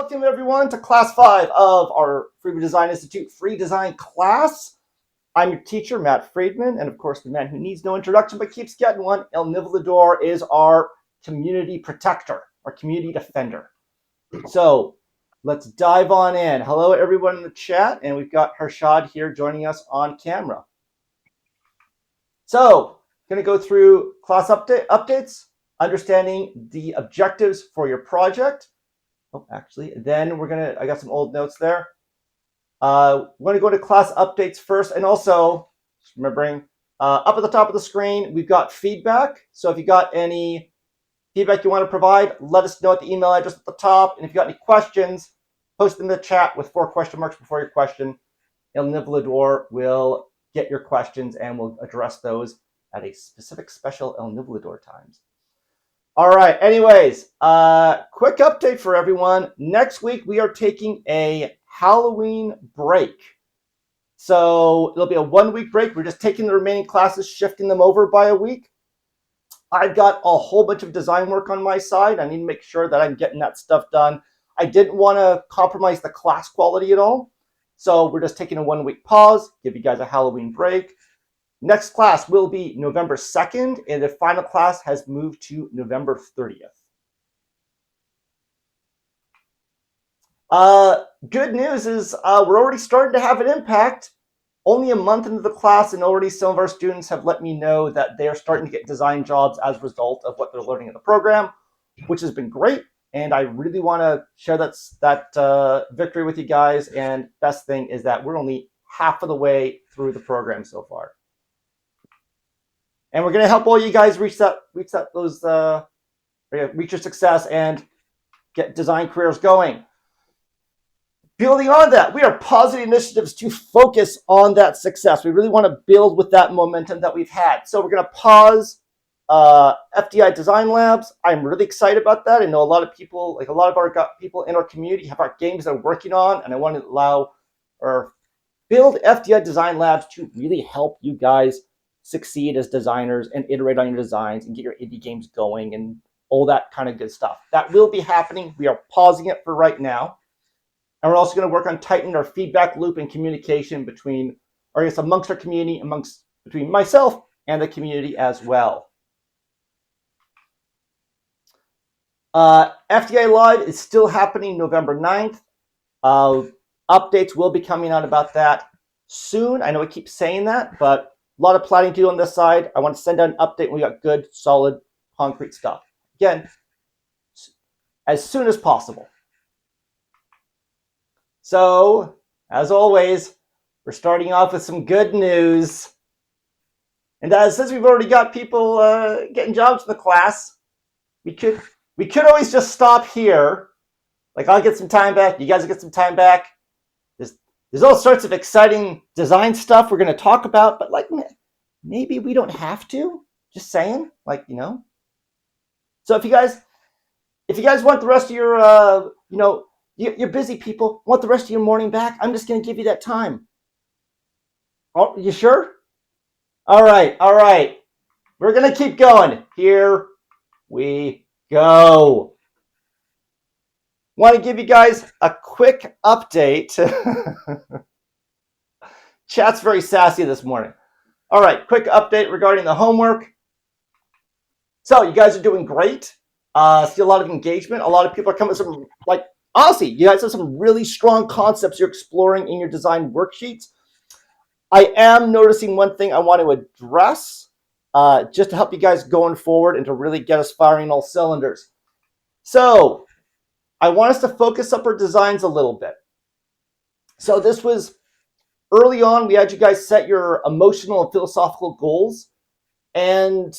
Welcome everyone to class 5 of our Freedman Design Institute free design class. I'm your teacher, Matt Friedman, and of course the man who needs no introduction but keeps getting one, El Nivelador, is our community protector, our community defender. So let's dive on in. Hello everyone in the chat, and we've got Harshad here joining us on camera. So going to go through class updates, understanding the objectives for your project. Oh, actually, then I got some old notes there. We're going to go to class updates first. And also, just remembering, up at the top of the screen, we've got feedback. So if you got any feedback you want to provide, let us know at the email address at the top. And if you got any questions, post them in the chat with 4 question marks before your question. El Nivelador will get your questions and we'll address those at a specific special El Nivelador times. All right, anyways, quick update for everyone. Next week, we are taking a Halloween break. So it'll be a 1-week break. We're just taking the remaining classes, shifting them over by a week. I've got a whole bunch of design work on my side. I need to make sure that I'm getting that stuff done. I didn't want to compromise the class quality at all. So we're just taking a 1-week pause, give you guys a Halloween break. Next class will be November 2nd, and the final class has moved to November 30th. Good news is we're already starting to have an impact. Only a month into the class, and already some of our students have let me know that they're starting to get design jobs as a result of what they're learning in the program, which has been great. And I really want to share that victory with you guys. And best thing is that we're only half of the way through the program so far. And we're going to help all you guys reach your success and get design careers going. Building on that, we are pausing initiatives to focus on that success. We really want to build with that momentum that we've had. So we're going to pause FDI Design Labs. I'm really excited about that. I know a lot of people, like a lot of our people in our community, have our games they're working on, and I want to allow or build FDI Design Labs to really help you guys succeed as designers and iterate on your designs and get your indie games going and all that kind of good stuff. That will be happening. We are pausing it for right now. And we're also going to work on tightening our feedback loop and communication amongst our community, between myself and the community as well. FDI Live is still happening November 9th. Updates will be coming out about that soon. I know I keep saying that, but a lot of planning to do on this side. I want to send out an update when we got good, solid, concrete stuff. Again, as soon as possible. So, as always, we're starting off with some good news. And since we've already got people getting jobs in the class, we could always just stop here. Like, I'll get some time back. You guys will get some time back. There's all sorts of exciting design stuff we're going to talk about, but like maybe we don't have to. Just saying, So if you guys want the rest of your, you're busy people, want the rest of your morning back, I'm just going to give you that time. Oh, you sure? All right. We're going to keep going. Here we go. Want to give you guys a quick update. Chat's very sassy this morning. All right, quick update regarding the homework. So you guys are doing great. See a lot of engagement. A lot of people are coming with some, honestly, you guys have some really strong concepts you're exploring in your design worksheets. I am noticing one thing I want to address just to help you guys going forward and to really get us firing all cylinders. So I want us to focus up our designs a little bit. So this was early on, we had you guys set your emotional and philosophical goals. And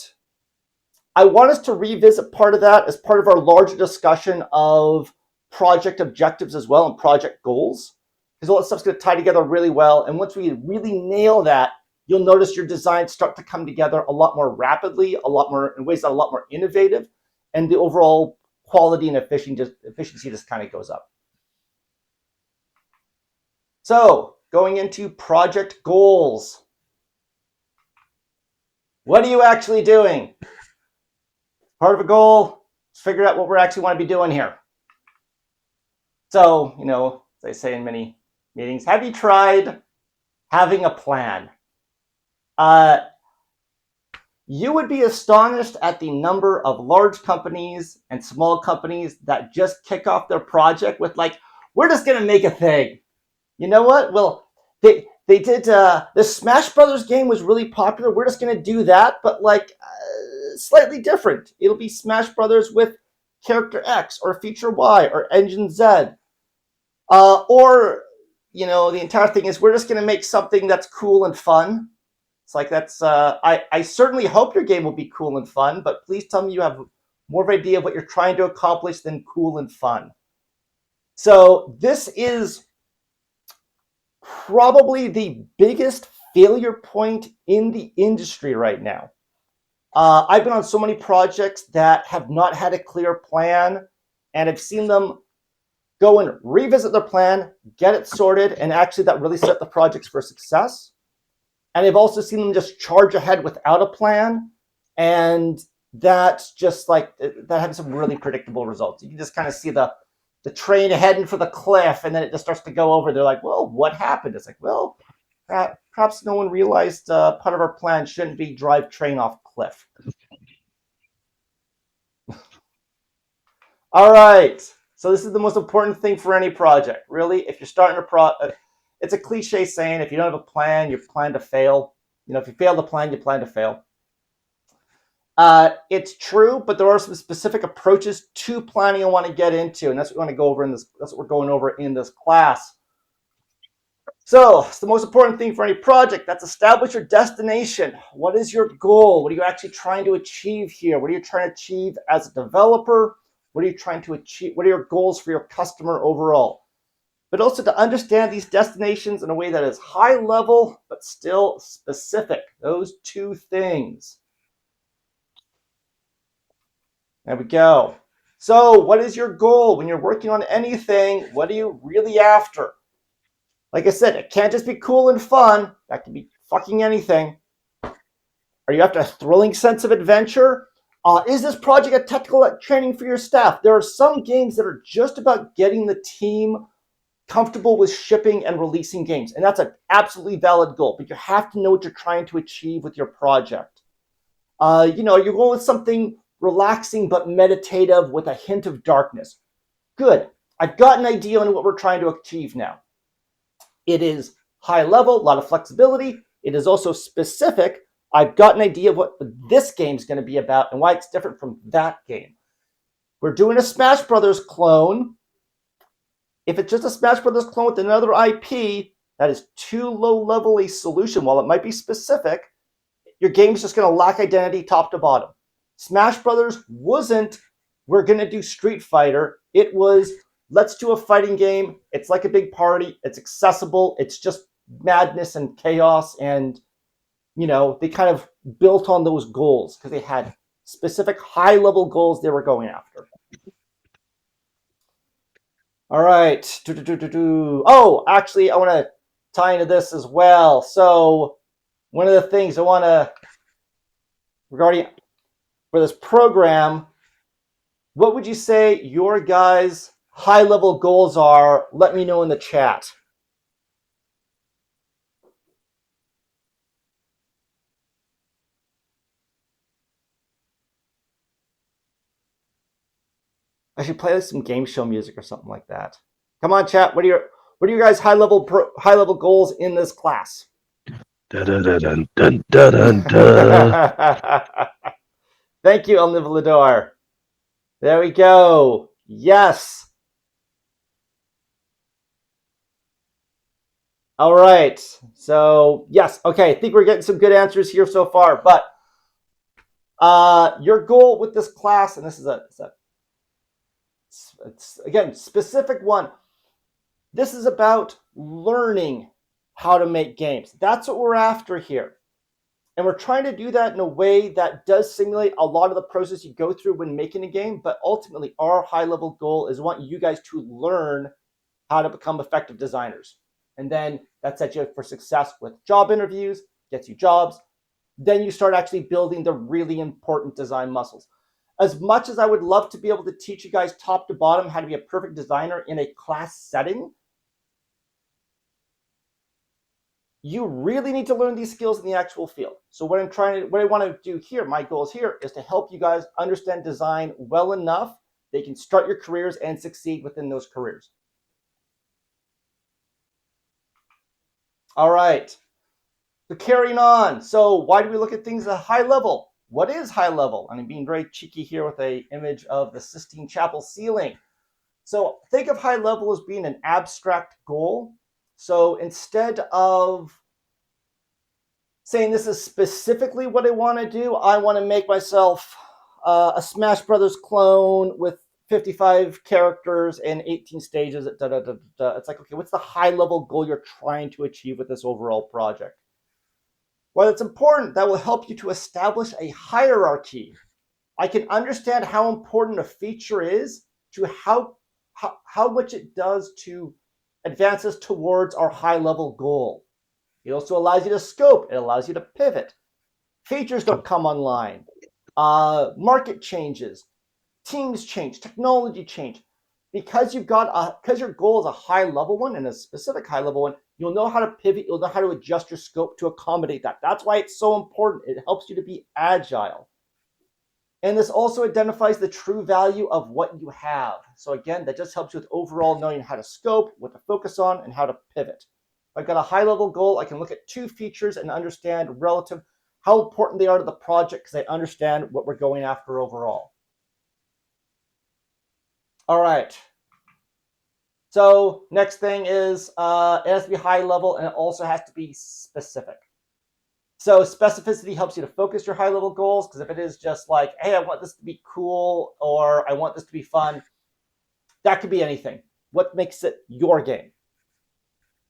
I want us to revisit part of that as part of our larger discussion of project objectives as well and project goals. Because all that stuff's going to tie together really well. And once we really nail that, you'll notice your designs start to come together a lot more rapidly, in ways that are a lot more innovative. And the overall quality and efficiency just kind of goes up. So, going into project goals. What are you actually doing? Part of a goal, let's figure out what we actually want to be doing here. So, as I say in many meetings, have you tried having a plan? Uh, you would be astonished at the number of large companies and small companies that just kick off their project with like, we're just going to make a thing. You know what? Well, they did the Smash Brothers game was really popular. We're just going to do that, but like slightly different. It'll be Smash Brothers with character X or feature Y or engine Z. Or, the entire thing is we're just going to make something that's cool and fun. It's like I certainly hope your game will be cool and fun, but please tell me you have more of an idea of what you're trying to accomplish than cool and fun. So this is probably the biggest failure point in the industry right now. I've been on so many projects that have not had a clear plan, and I've seen them go and revisit their plan, get it sorted, and actually that really set the projects for success. And I've also seen them just charge ahead without a plan, and that's just like that having some really predictable results. You can just kind of see the train heading for the cliff, and then it just starts to go over. They're like, well, what happened? It's like, well, perhaps no one realized part of our plan shouldn't be drive train off cliff. All right. So this is the most important thing for any project. Really, if you're starting a it's a cliche saying, if you don't have a plan, you plan to fail. If you fail to plan, you plan to fail. It's true, but there are some specific approaches to planning I want to get into, and that's what we want to go over in this. That's what we're going over in this class. So it's the most important thing for any project. That's establish your destination. What is your goal? What are you actually trying to achieve here? What are you trying to achieve as a developer? What are you trying to achieve? What are your goals for your customer overall? But also to understand these destinations in a way that is high level, but still specific. Those two things. There we go. So what is your goal when you're working on anything? What are you really after? Like I said, it can't just be cool and fun. That can be fucking anything. Are you after a thrilling sense of adventure? Is this project a technical training for your staff? There are some games that are just about getting the team comfortable with shipping and releasing games. And that's an absolutely valid goal, but you have to know what you're trying to achieve with your project. You're going with something relaxing but meditative with a hint of darkness. Good. I've got an idea on what we're trying to achieve now. It is high level, a lot of flexibility. It is also specific. I've got an idea of what this game is going to be about and why it's different from that game. We're doing a Smash Brothers clone. If it's just a Smash Brothers clone with another IP, that is too low level a solution. While it might be specific, your game's just going to lack identity top to bottom. Smash Brothers wasn't, we're going to do Street Fighter. It was, let's do a fighting game. It's like a big party. It's accessible. It's just madness and chaos. And, they kind of built on those goals because they had specific high-level goals they were going after. All right. Oh, actually, I want to tie into this as well. So one of the things I want to, regarding for this program, what would you say your guys' high-level goals are? Let me know in the chat. I should play some game show music or something like that. Come on, chat. What are your guys' high-level goals in this class? Thank you, El Nivelador. There we go. Yes. All right. So, yes. Okay. I think we're getting some good answers here so far. But your goal with this class, and this is it's again, specific one. This is about learning how to make games. That's what we're after here. And we're trying to do that in a way that does simulate a lot of the process you go through when making a game. But ultimately, our high-level goal is want you guys to learn how to become effective designers. And then that sets you up for success with job interviews, gets you jobs. Then you start actually building the really important design muscles. As much as I would love to be able to teach you guys top to bottom how to be a perfect designer in a class setting, you really need to learn these skills in the actual field. So what I want to do here, my goals here is to help you guys understand design well enough that you can start your careers and succeed within those careers. All right. So carrying on. So why do we look at things at a high level? What is high level? I'm being very cheeky here with an image of the Sistine Chapel ceiling. So think of high level as being an abstract goal. So instead of saying this is specifically what I want to do, I want to make myself a Smash Brothers clone with 55 characters and 18 stages. It's like, okay, what's the high level goal you're trying to achieve with this overall project? Well, it's important. That will help you to establish a hierarchy. I can understand how important a feature is to how much it does to advance us towards our high level goal. It also allows you to scope. It allows you to pivot. Features don't come online. Market changes. Teams change. Technology change. Because your goal is a high level one and a specific high level one, you'll know how to pivot. You'll know how to adjust your scope to accommodate that. That's why it's so important. It helps you to be agile. And this also identifies the true value of what you have. So again, that just helps you with overall knowing how to scope, what to focus on, and how to pivot. If I've got a high level goal, I can look at two features and understand relative how important they are to the project because I understand what we're going after overall. All right. So next thing is it has to be high level and it also has to be specific. So specificity helps you to focus your high level goals, because if it is just like, hey, I want this to be cool or I want this to be fun, that could be anything. What makes it your game?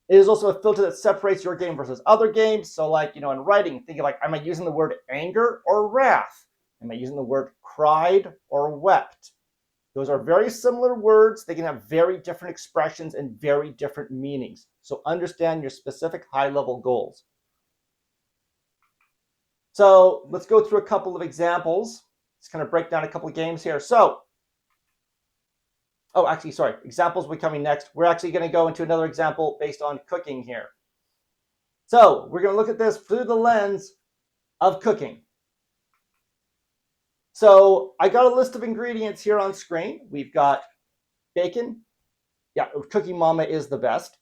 It is also a filter that separates your game versus other games. So like, in writing, think of like, am I using the word anger or wrath? Am I using the word cried or wept? Those are very similar words. They can have very different expressions and very different meanings. So understand your specific high-level goals. So let's go through a couple of examples. Let's kind of break down a couple of games here. So, examples will be coming next. We're actually going to go into another example based on cooking here. So we're going to look at this through the lens of cooking. So I got a list of ingredients here on screen. We've got bacon. Yeah, Cooking Mama is the best.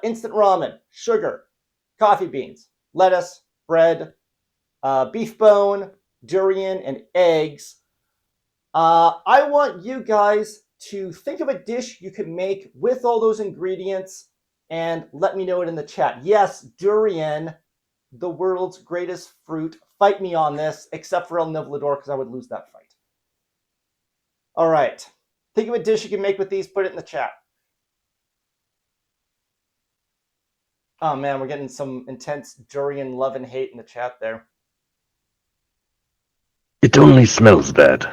Instant ramen, sugar, coffee beans, lettuce, bread, beef bone, durian, and eggs. I want you guys to think of a dish you can make with all those ingredients and let me know it in the chat. Yes, durian, the world's greatest fruit. Fight me on this, except for El Nivlador, because I would lose that fight. All right. Think of a dish you can make with these. Put it in the chat. Oh, man, we're getting some intense durian love and hate in the chat there. It only smells bad.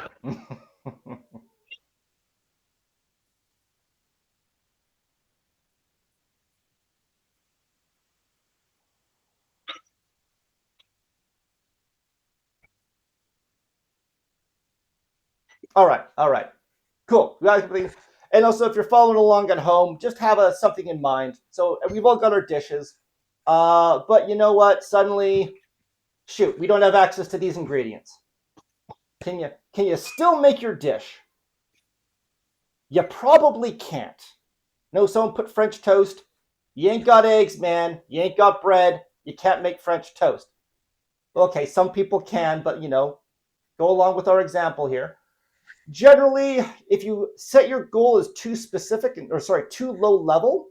All right. Cool. And also, if you're following along at home, just have something in mind. So we've all got our dishes, but you know what? Suddenly, shoot, we don't have access to these ingredients. Can you still make your dish? You probably can't. No, someone put French toast. You ain't got eggs, man. You ain't got bread. You can't make French toast. Okay, some people can, but go along with our example here. Generally, if you set your goal as too low level,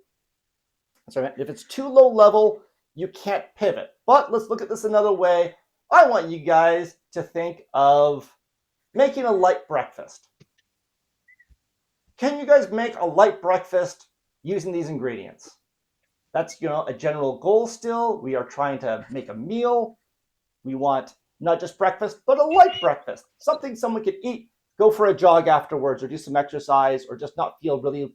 if it's too low level, you can't pivot. But let's look at this another way. I want you guys to think of making a light breakfast. Can you guys make a light breakfast using these ingredients? That's, a general goal still. We are trying to make a meal. We want not just breakfast, but a light breakfast. Something someone could eat, go for a jog afterwards, or do some exercise, or just not feel really,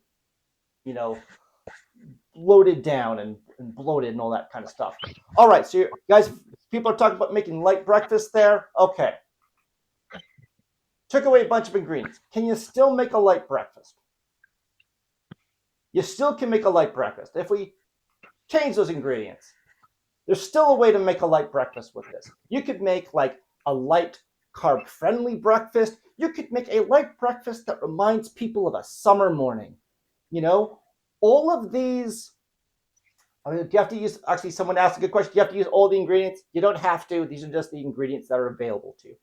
loaded down and bloated and all that kind of stuff. All right, so guys, people are talking about making light breakfast there. Okay. took away a bunch of ingredients. Can you still make a light breakfast? You still can make a light breakfast. If we change those ingredients, there's still a way to make a light breakfast with this. You could make like a light carb-friendly breakfast. You could make a light breakfast that reminds people of a summer morning. You know, all of these, I mean, do you have to use, actually someone asked a good question, do you have to use all the ingredients? You don't have to. These are just the ingredients that are available to you.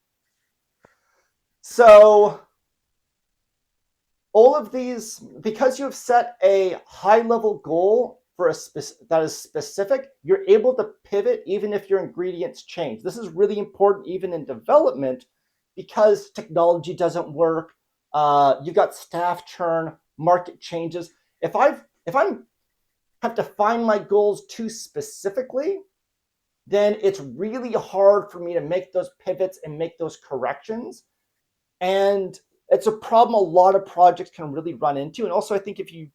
So all of these, because you have set a high-level goal for that is specific, you're able to pivot even if your ingredients change. This is really important even in development because technology doesn't work. You've got staff churn, market changes. If I have to find my goals too specifically, then it's really hard for me to make those pivots and make those corrections. And it's a problem a lot of projects can really run into. And also, I think if you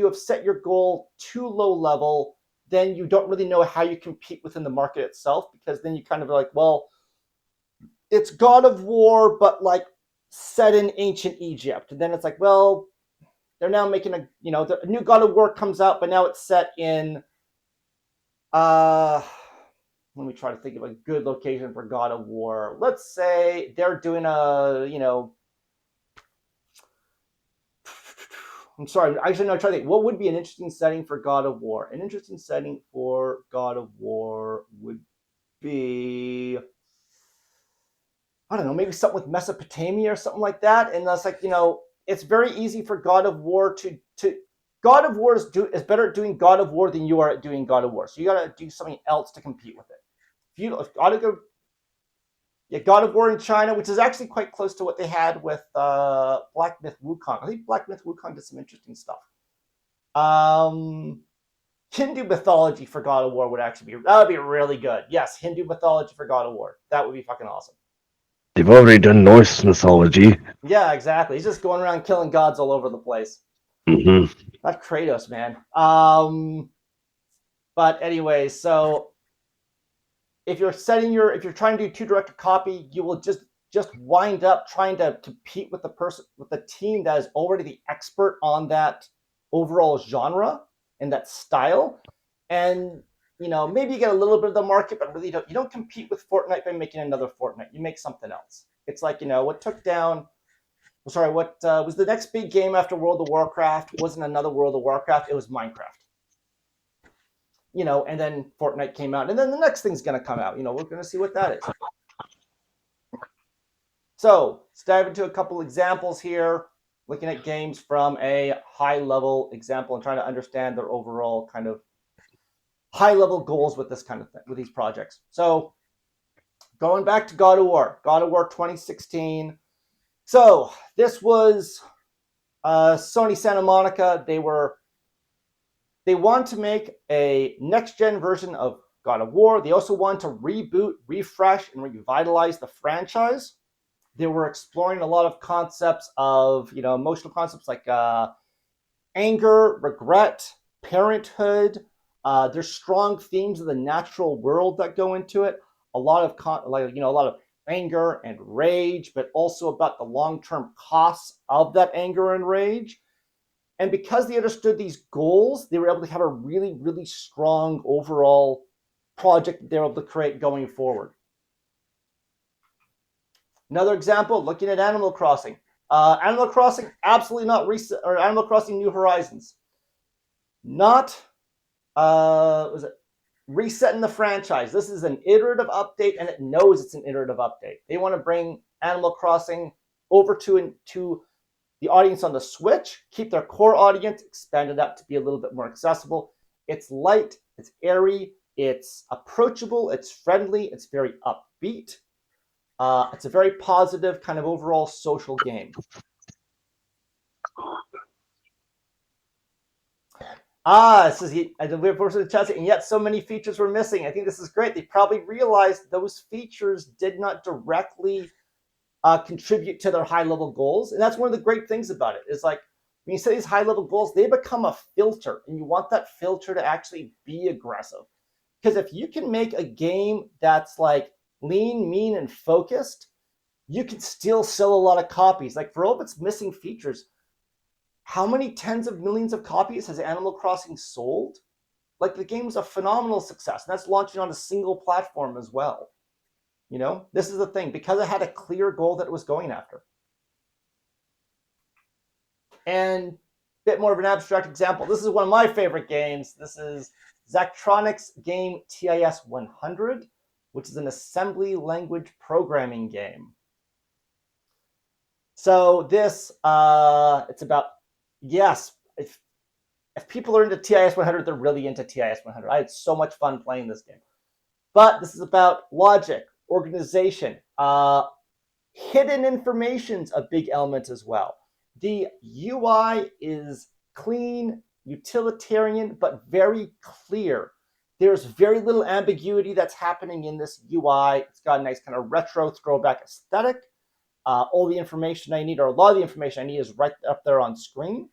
have set your goal too low level, then you don't really know how you compete within the market itself, because then you kind of are like, well, it's God of War, but like set in ancient Egypt. And then it's like, well, they're now making the new God of War comes out, but now it's set in, let me try to think of a good location for God of War. Let's say they're doing I'm sorry, actually, no, I'm trying to think. What would be an interesting setting for God of War? An interesting setting for God of War would be, I don't know, maybe something with Mesopotamia or something like that. And that's like, it's very easy for God of War to God of War is better at doing God of War than you are at doing God of War. So you got to do something else to compete with it. God of War in China, which is actually quite close to what they had with Black Myth Wukong. I think Black Myth Wukong did some interesting stuff. Hindu mythology for God of War would be really good. Yes, Hindu mythology for God of War. That would be fucking awesome. They've already done Norse mythology. Yeah, exactly. He's just going around killing gods all over the place. Mm-hmm. That's Kratos, man. But anyway, so if you're trying to do two director copy, you will just wind up trying to compete with the team that is already the expert on that overall genre and that style. And maybe you get a little bit of the market, but really you don't compete with Fortnite by making another Fortnite. You make something else. It's like, what took down, what was the next big game after World of Warcraft? Wasn't another World of Warcraft, it was Minecraft. And then Fortnite came out, and then the next thing's going to come out. We're going to see what that is. So let's dive into a couple examples here, looking at games from a high-level example and trying to understand their overall kind of high-level goals with this kind of thing, with these projects. So going back to God of War 2016. So this was Sony Santa Monica. They want to make a next-gen version of God of War. They also want to reboot, refresh, and revitalize the franchise. They were exploring a lot of concepts of, emotional concepts like anger, regret, parenthood. There's strong themes of the natural world that go into it. A lot of anger and rage, but also about the long-term costs of that anger and rage. And because they understood these goals, they were able to have a really, really strong overall project that they were able to create going forward. Another example, looking at Animal Crossing. Animal Crossing, absolutely not recent, or Animal Crossing New Horizons. Not, resetting the franchise. This is an iterative update, and it knows it's an iterative update. They want to bring Animal Crossing over to the audience on the Switch, keep their core audience, expand it up to be a little bit more accessible. It's light, it's airy, it's approachable, it's friendly, it's very upbeat. It's a very positive kind of overall social game. This is the person in the chat, and yet so many features were missing. I think this is great. They probably realized those features did not directly contribute to their high-level goals. And that's one of the great things about it, is like when you set these high-level goals, they become a filter, and you want that filter to actually be aggressive. Because if you can make a game that's like lean, mean, and focused, you can still sell a lot of copies. Like for all of its missing features, how many tens of millions of copies has Animal Crossing sold? Like the game was a phenomenal success, and that's launching on a single platform as well. You know, this is the thing, because it had a clear goal that it was going after. And a bit more of an abstract example. This is one of my favorite games. This is Zachtronics' game TIS 100, which is an assembly language programming game. So this, it's about, yes, if people are into TIS 100, they're really into TIS 100. I had so much fun playing this game. But this is about logic, organization, hidden information's a big element as well. The UI is clean, utilitarian, but very clear. There's very little ambiguity that's happening in this UI. It's got a nice kind of retro throwback aesthetic. All the information I need, or a lot of the information I need, is right up there on screen.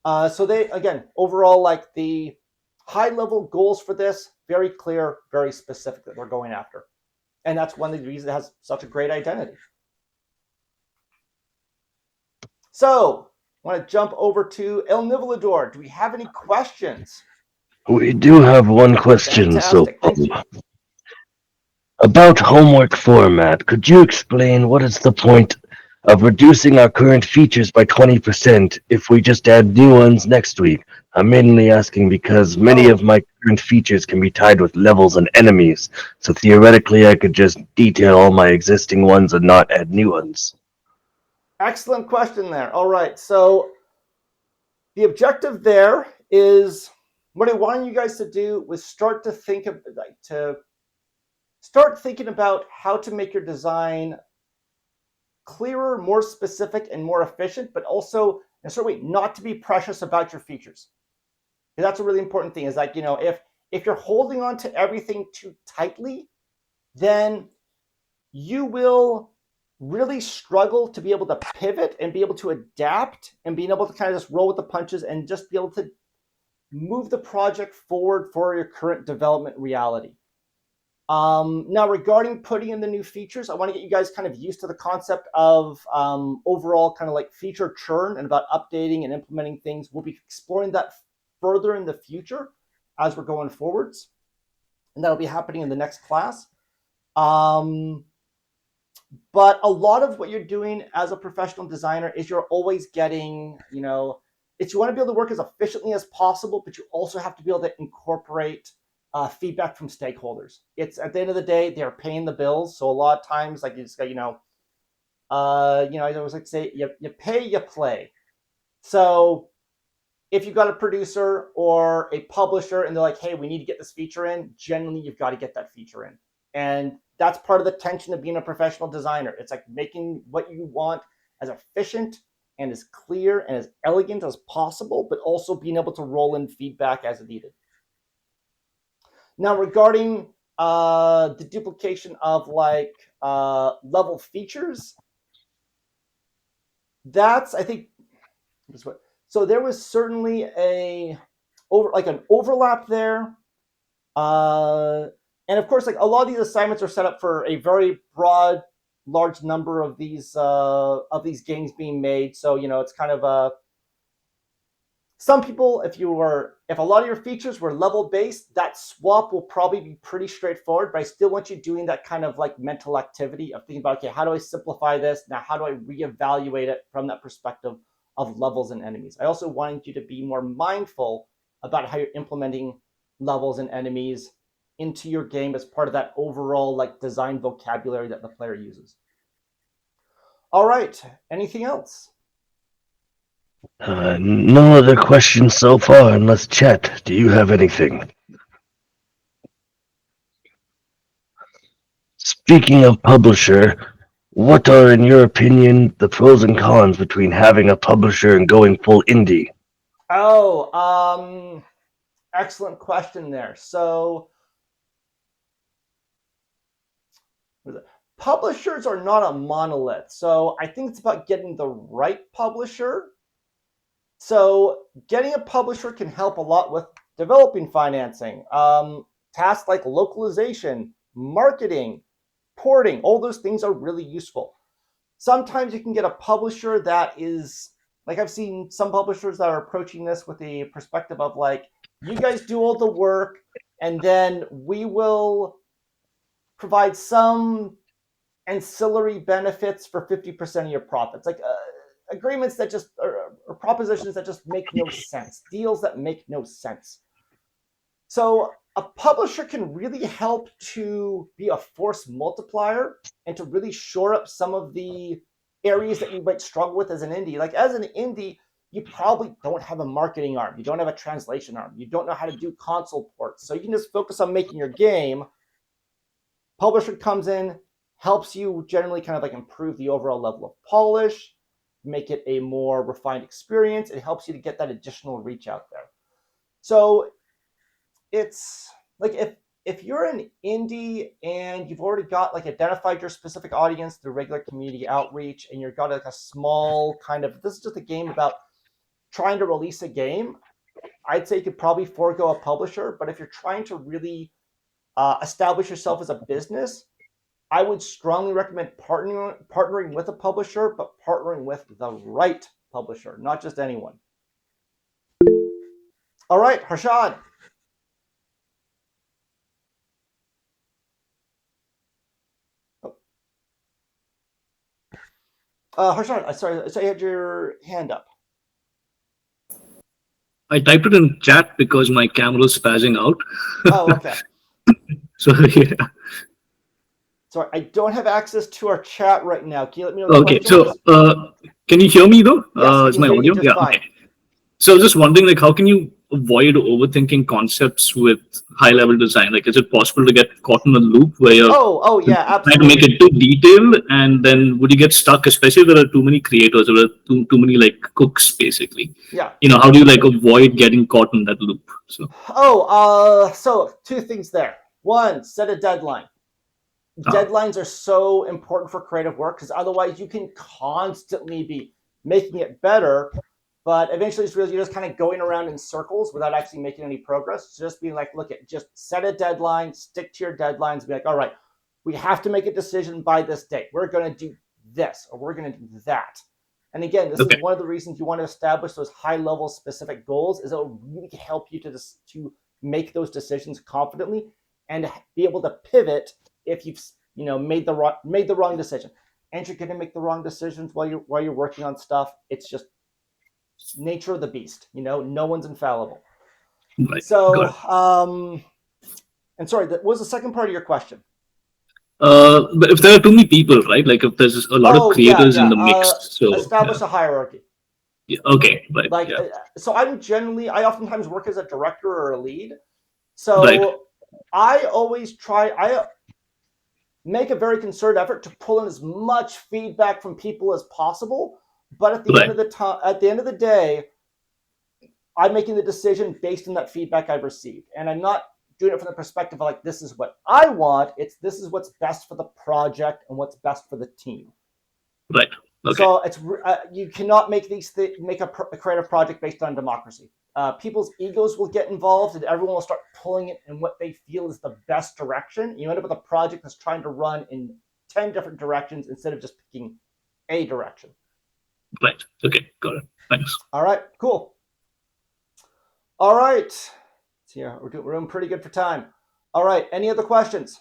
So they, again, overall, like the high-level goals for this, very clear, very specific that they're going after. And that's one of the reasons it has such a great identity. So, I want to jump over to El Nivelador. Do we have any questions? We do have one question. Fantastic. Thank you. About homework format, could you explain what is the point of reducing our current features by 20% if we just add new ones next week? I'm mainly asking because many of my current features can be tied with levels and enemies, so theoretically I could just detail all my existing ones and not add new ones. Excellent question there. All right, so the objective there is, what I wanted you guys to do was start to think of, start thinking about how to make your design clearer, more specific, and more efficient, but also in a certain way, not to be precious about your features. And that's a really important thing, is like, you know, if you're holding on to everything too tightly, then you will really struggle to be able to pivot and be able to adapt and being able to kind of just roll with the punches and just be able to move the project forward for your current development reality. Now, regarding putting in the new features, I want to get you guys kind of used to the concept of overall kind of like feature churn and about updating and implementing things. We'll be exploring that further in the future as we're going forwards, and that'll be happening in the next class. But a lot of what you're doing as a professional designer is you're always getting, you know, it's, you want to be able to work as efficiently as possible, but you also have to be able to incorporate feedback from stakeholders. It's, at the end of the day, they're paying the bills. So a lot of times, like, you just got, I always like to say, you pay, you play. So if you've got a producer or a publisher and they're like, hey, we need to get this feature in, generally you've got to get that feature in. And that's part of the tension of being a professional designer. It's like making what you want as efficient and as clear and as elegant as possible, but also being able to roll in feedback as needed. Now, regarding the duplication of like level features, that's, I think, so there was certainly an overlap there. And of course, like a lot of these assignments are set up for a very broad, large number of these games being made. So, you know, it's kind of some people, if a lot of your features were level based, that swap will probably be pretty straightforward, but I still want you doing that kind of like mental activity of thinking about, okay, how do I simplify this? Now, how do I reevaluate it from that perspective of levels and enemies? I also wanted you to be more mindful about how you're implementing levels and enemies into your game as part of that overall like design vocabulary that the player uses. All right, anything else? No other questions so far, unless Chet, do you have anything? Speaking of publisher, what are, in your opinion, the pros and cons between having a publisher and going full indie? Oh, excellent question there. So, publishers are not a monolith. So I think it's about getting the right publisher. So getting a publisher can help a lot with developing financing, tasks like localization, marketing, porting, all those things are really useful. Sometimes you can get a publisher that is, like I've seen some publishers that are approaching this with the perspective of like, you guys do all the work and then we will provide some ancillary benefits for 50% of your profits. Like agreements that just, or propositions that just make no sense, deals that make no sense. So a publisher can really help to be a force multiplier and to really shore up some of the areas that you might struggle with as an indie. Like as an indie, you probably don't have a marketing arm. You don't have a translation arm. You don't know how to do console ports. So you can just focus on making your game. Publisher comes in, helps you generally kind of like improve the overall level of polish, make it a more refined experience. It helps you to get that additional reach out there. So it's like if you're an indie and you've already got like identified your specific audience through regular community outreach and you've got like a small kind of, this is just a game about trying to release a game, I'd say you could probably forego a publisher. But if you're trying to really establish yourself as a business, I would strongly recommend partnering with a publisher, but partnering with the right publisher, not just anyone. All right, Harshad. Harshad, sorry, so you had your hand up. I typed it in chat because my camera's spazzing out. Oh, okay. So yeah. Sorry, I don't have access to our chat right now. Can you let me know the Okay. question So can you hear me though? Yes, Is my audio? Yeah. fine. Okay. So I was just wondering, like, how can you avoid overthinking concepts with high-level design? Like, is it possible to get caught in a loop where you're Oh, yeah, trying to absolutely. make it too detailed, and then would you get stuck, especially if there are too many creators or too many like cooks, basically? Yeah. You know, how do you like avoid getting caught in that loop? So So two things there. One, set a deadline. Deadlines are so important for creative work because otherwise you can constantly be making it better, but eventually you're just kind of going around in circles without actually making any progress. So just being like, look, just set a deadline, stick to your deadlines, be like, all right, we have to make a decision by this date. We're going to do this or we're going to do that. And again, this is one of the reasons you want to establish those high-level specific goals, is it'll really help you to make those decisions confidently and be able to pivot if you've made the wrong decision. And you're going to make the wrong decisions while you're working on stuff. It's just nature of the beast. No one's infallible. right. So, and sorry, what was the second part of your question? But if there are too many people, right? Like if there's a lot of creators in the mix, so establish a hierarchy. Yeah, okay, right. Like, yeah. So I oftentimes work as a director or a lead. So Right. I make a very concerted effort to pull in as much feedback from people as possible. But at the end of the day, I'm making the decision based on that feedback I've received, and I'm not doing it from the perspective of like, this is what I want. This is what's best for the project and what's best for the team. Right. Okay. So it's you cannot make a creative project based on democracy. People's egos will get involved, and everyone will start pulling it in what they feel is the best direction. You end up with a project that's trying to run in 10 different directions instead of just picking a direction. Right. Okay. Got it. Thanks. All right. Cool. All right. Yeah, we're doing pretty good for time. All right. Any other questions?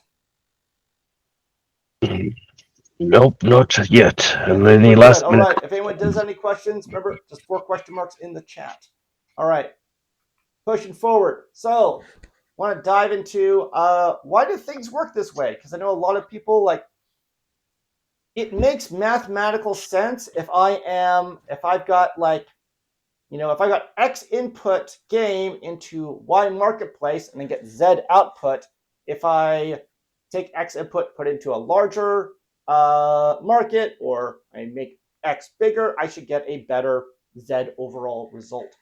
Nope, not yet. And any We're last good. All minute? right. If anyone does have any questions, remember, just 4 question marks in the chat. All right. Pushing forward. So, want to dive into why do things work this way? Because I know a lot of people like, it makes mathematical sense if I've got like, if I got X input game into Y marketplace and then get Z output, if I take X input, put it into a larger market, or I make X bigger, I should get a better Z overall result.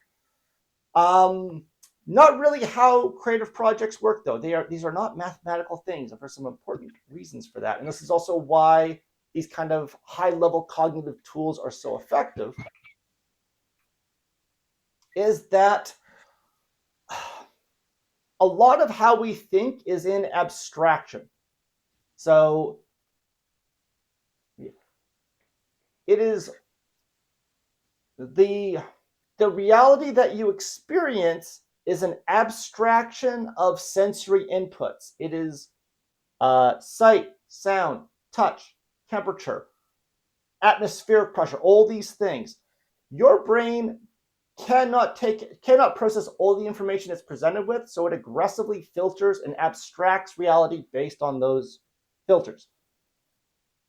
Not really how creative projects work, though. These are not mathematical things, and there's some important reasons for that. And this is also why these kind of high-level cognitive tools are so effective, is that a lot of how we think is in abstraction. So it is the reality that you experience is an abstraction of sensory inputs. It is sight, sound, touch, temperature, atmospheric pressure, all these things. Your brain cannot process all the information it's presented with, so it aggressively filters and abstracts reality based on those filters.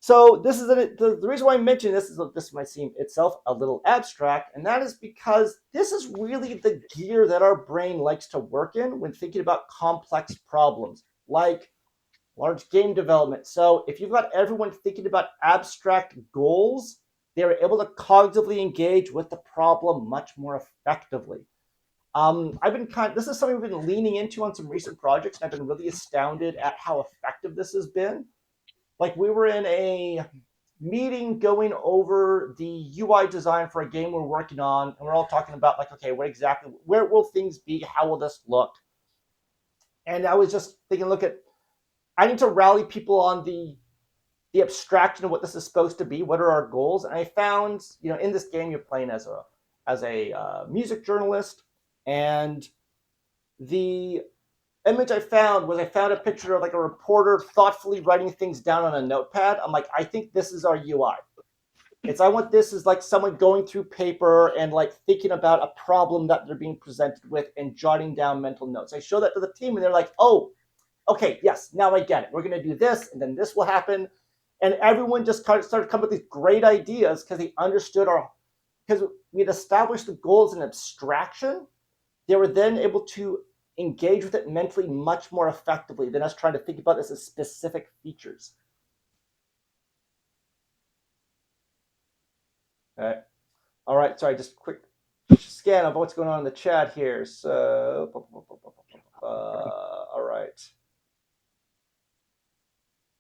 So this is the reason why I mention this might seem itself a little abstract, and that is because this is really the gear that our brain likes to work in when thinking about complex problems, like large game development. So if you've got everyone thinking about abstract goals, they're able to cognitively engage with the problem much more effectively. This is something we've been leaning into on some recent projects, and I've been really astounded at how effective this has been. Like, we were in a meeting going over the UI design for a game we're working on, and we're all talking about, like, okay, where will things be? How will this look? And I was just thinking, I need to rally people on the abstraction of what this is supposed to be. What are our goals? And I found, in this game, you're playing as a music journalist, and the image I found a picture of like a reporter thoughtfully writing things down on a notepad. I'm like, I think this is our UI. I want this as like someone going through paper and like thinking about a problem that they're being presented with and jotting down mental notes. I show that to the team and they're like, oh, okay, yes, now I get it. We're going to do this and then this will happen. And everyone just started coming up with these great ideas because they understood because we had established the goals in abstraction. They were then able to engage with it mentally much more effectively than us trying to think about this as specific features. Okay. All right. Sorry, just a quick scan of what's going on in the chat here. So, all right.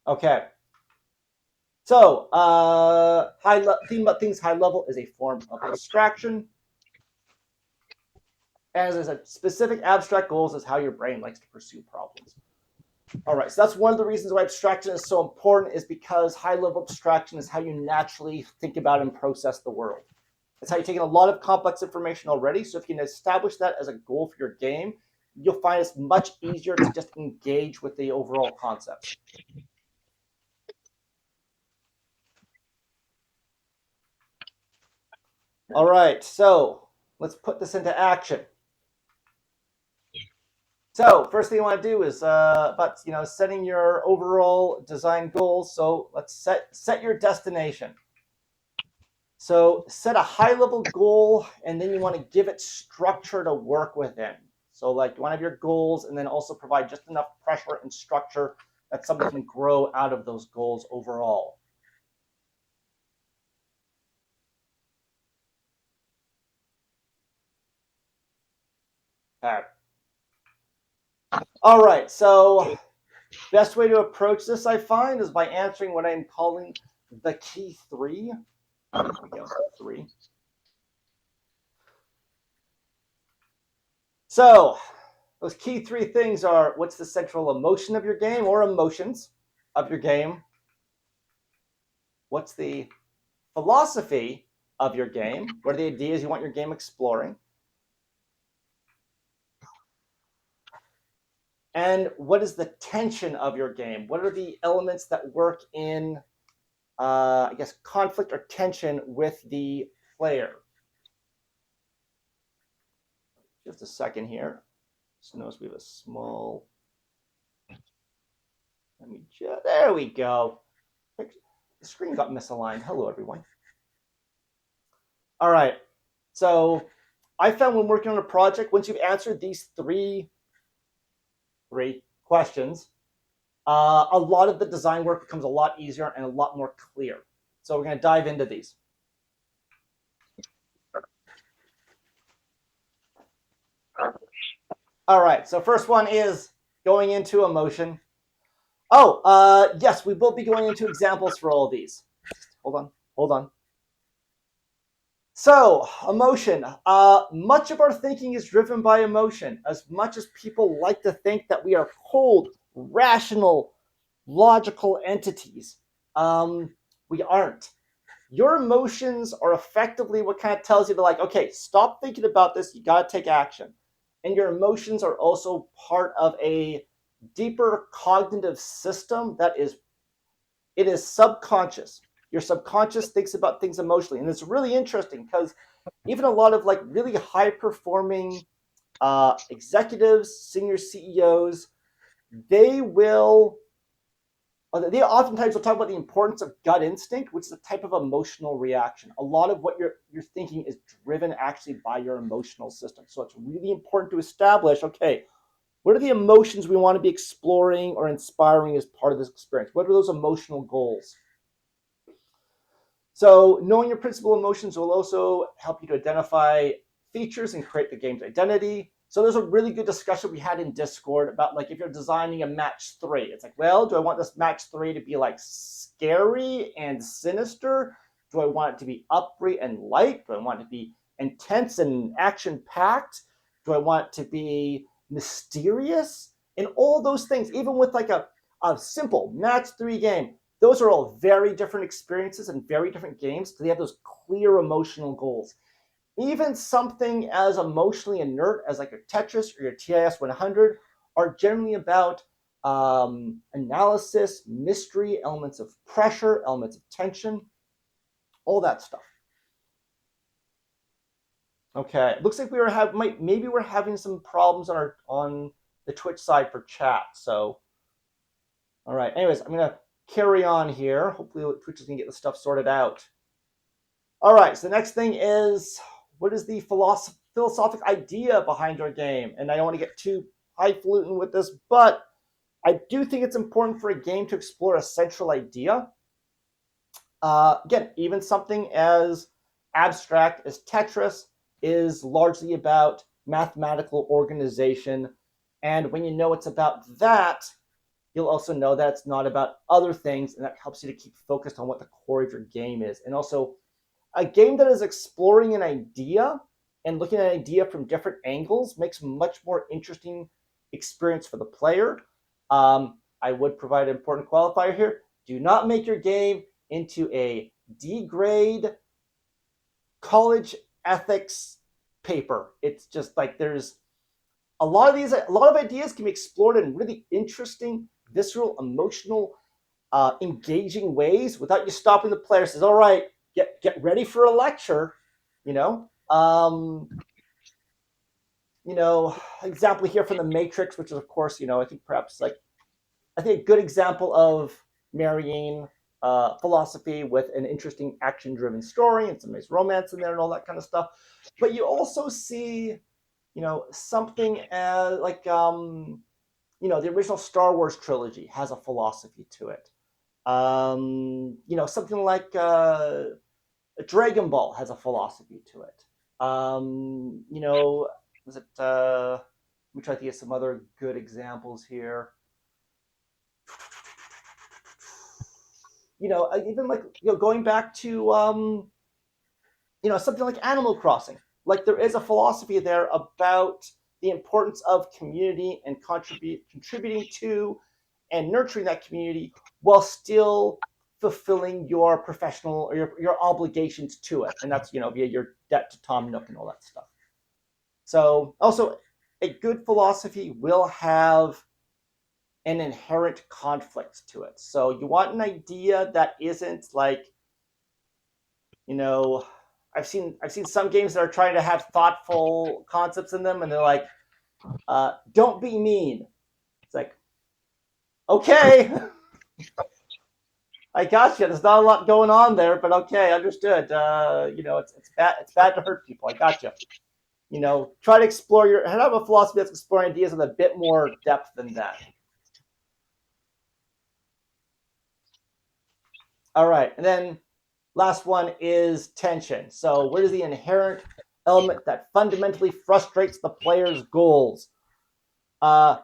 Okay. So, thinking about things high level is a form of abstraction. And as I said, specific abstract goals is how your brain likes to pursue problems. All right, so that's one of the reasons why abstraction is so important, is because high-level abstraction is how you naturally think about and process the world. It's how you're taking a lot of complex information already, so if you can establish that as a goal for your game, you'll find it's much easier to just engage with the overall concept. All right, so let's put this into action. So first thing you want to do is setting your overall design goals. So let's set your destination. So set a high-level goal, and then you want to give it structure to work within. So like you want to have your goals, and then also provide just enough pressure and structure that something can grow out of those goals overall. All right, so best way to approach this, I find, is by answering what I'm calling the key three. There we go, 3. So those key 3 things are: what's the central emotion of your game or emotions of your game? What's the philosophy of your game? What are the ideas you want your game exploring? And what is the tension of your game? What are the elements that work in, conflict or tension with the player? Just a second here. Just notice we have a small. There we go. The screen got misaligned. Hello, everyone. All right. So I found when working on a project, once you've answered these three questions, a lot of the design work becomes a lot easier and a lot more clear. So we're going to dive into these. All right, so first one is going into emotion. Oh, yes, we will be going into examples for all of these. Hold on. So, emotion. Much of our thinking is driven by emotion. As much as people like to think that we are cold, rational, logical entities, we aren't. your emotions are effectively what kind of tells you to like, okay, stop thinking about this. You got to take action. And your emotions are also part of a deeper cognitive system that is subconscious. Your subconscious thinks about things emotionally. And it's really interesting because even a lot of like really high performing executives, senior CEOs, they oftentimes will talk about the importance of gut instinct, which is a type of emotional reaction. A lot of what you're thinking is driven actually by your emotional system. So it's really important to establish, okay, what are the emotions we want to be exploring or inspiring as part of this experience? What are those emotional goals? So knowing your principal emotions will also help you to identify features and create the game's identity. So there's a really good discussion we had in Discord about like if you're designing a match 3, it's like, well, do I want this match 3 to be like scary and sinister? Do I want it to be upbeat and light? Do I want it to be intense and action packed? Do I want it to be mysterious? And all those things, even with like a simple match 3 game, those are all very different experiences and very different games because they have those clear emotional goals. Even something as emotionally inert as like your Tetris or your TIS 100 are generally about analysis, mystery, elements of pressure, elements of tension, all that stuff. Okay, looks like maybe we're having some problems on the Twitch side for chat. So, all right. Anyways, I'm gonna carry on here. Hopefully, Twitch is gonna get the stuff sorted out. All right. So the next thing is, what is the philosophic idea behind your game? And I don't want to get too highfalutin with this, but I do think it's important for a game to explore a central idea. Again, even something as abstract as Tetris is largely about mathematical organization. And when you know it's about that, you'll also know that it's not about other things, and that helps you to keep focused on what the core of your game is. And also, a game that is exploring an idea and looking at an idea from different angles makes a much more interesting experience for the player. I would provide an important qualifier here. Do not make your game into a D-grade college ethics paper. It's just like there's a lot of ideas can be explored in really interesting, visceral, emotional, engaging ways without you stopping the player. Says, all right, get ready for a lecture, you know. Example here from the Matrix, which is of course, I think perhaps I think a good example of marrying philosophy with an interesting action-driven story and some nice romance in there and all that kind of stuff. But you also see, something as like the original Star Wars trilogy has a philosophy to it. Something like Dragon Ball has a philosophy to it. Was it? Let me try to get some other good examples here. Even like going back to something like Animal Crossing. Like there is a philosophy there about the importance of community and contributing to and nurturing that community while still fulfilling your professional or your obligations to it. And that's, via your debt to Tom Nook and all that stuff. So also a good philosophy will have an inherent conflict to it. So you want an idea that isn't like, I've seen some games that are trying to have thoughtful concepts in them, and they're like, "Don't be mean." It's like, okay, I got you. There's not a lot going on there, but okay, understood. It's bad. It's bad to hurt people. I got you. Try to have a philosophy that's exploring ideas with a bit more depth than that. All right, and then last one is tension. So what is the inherent element that fundamentally frustrates the player's goals? Kratos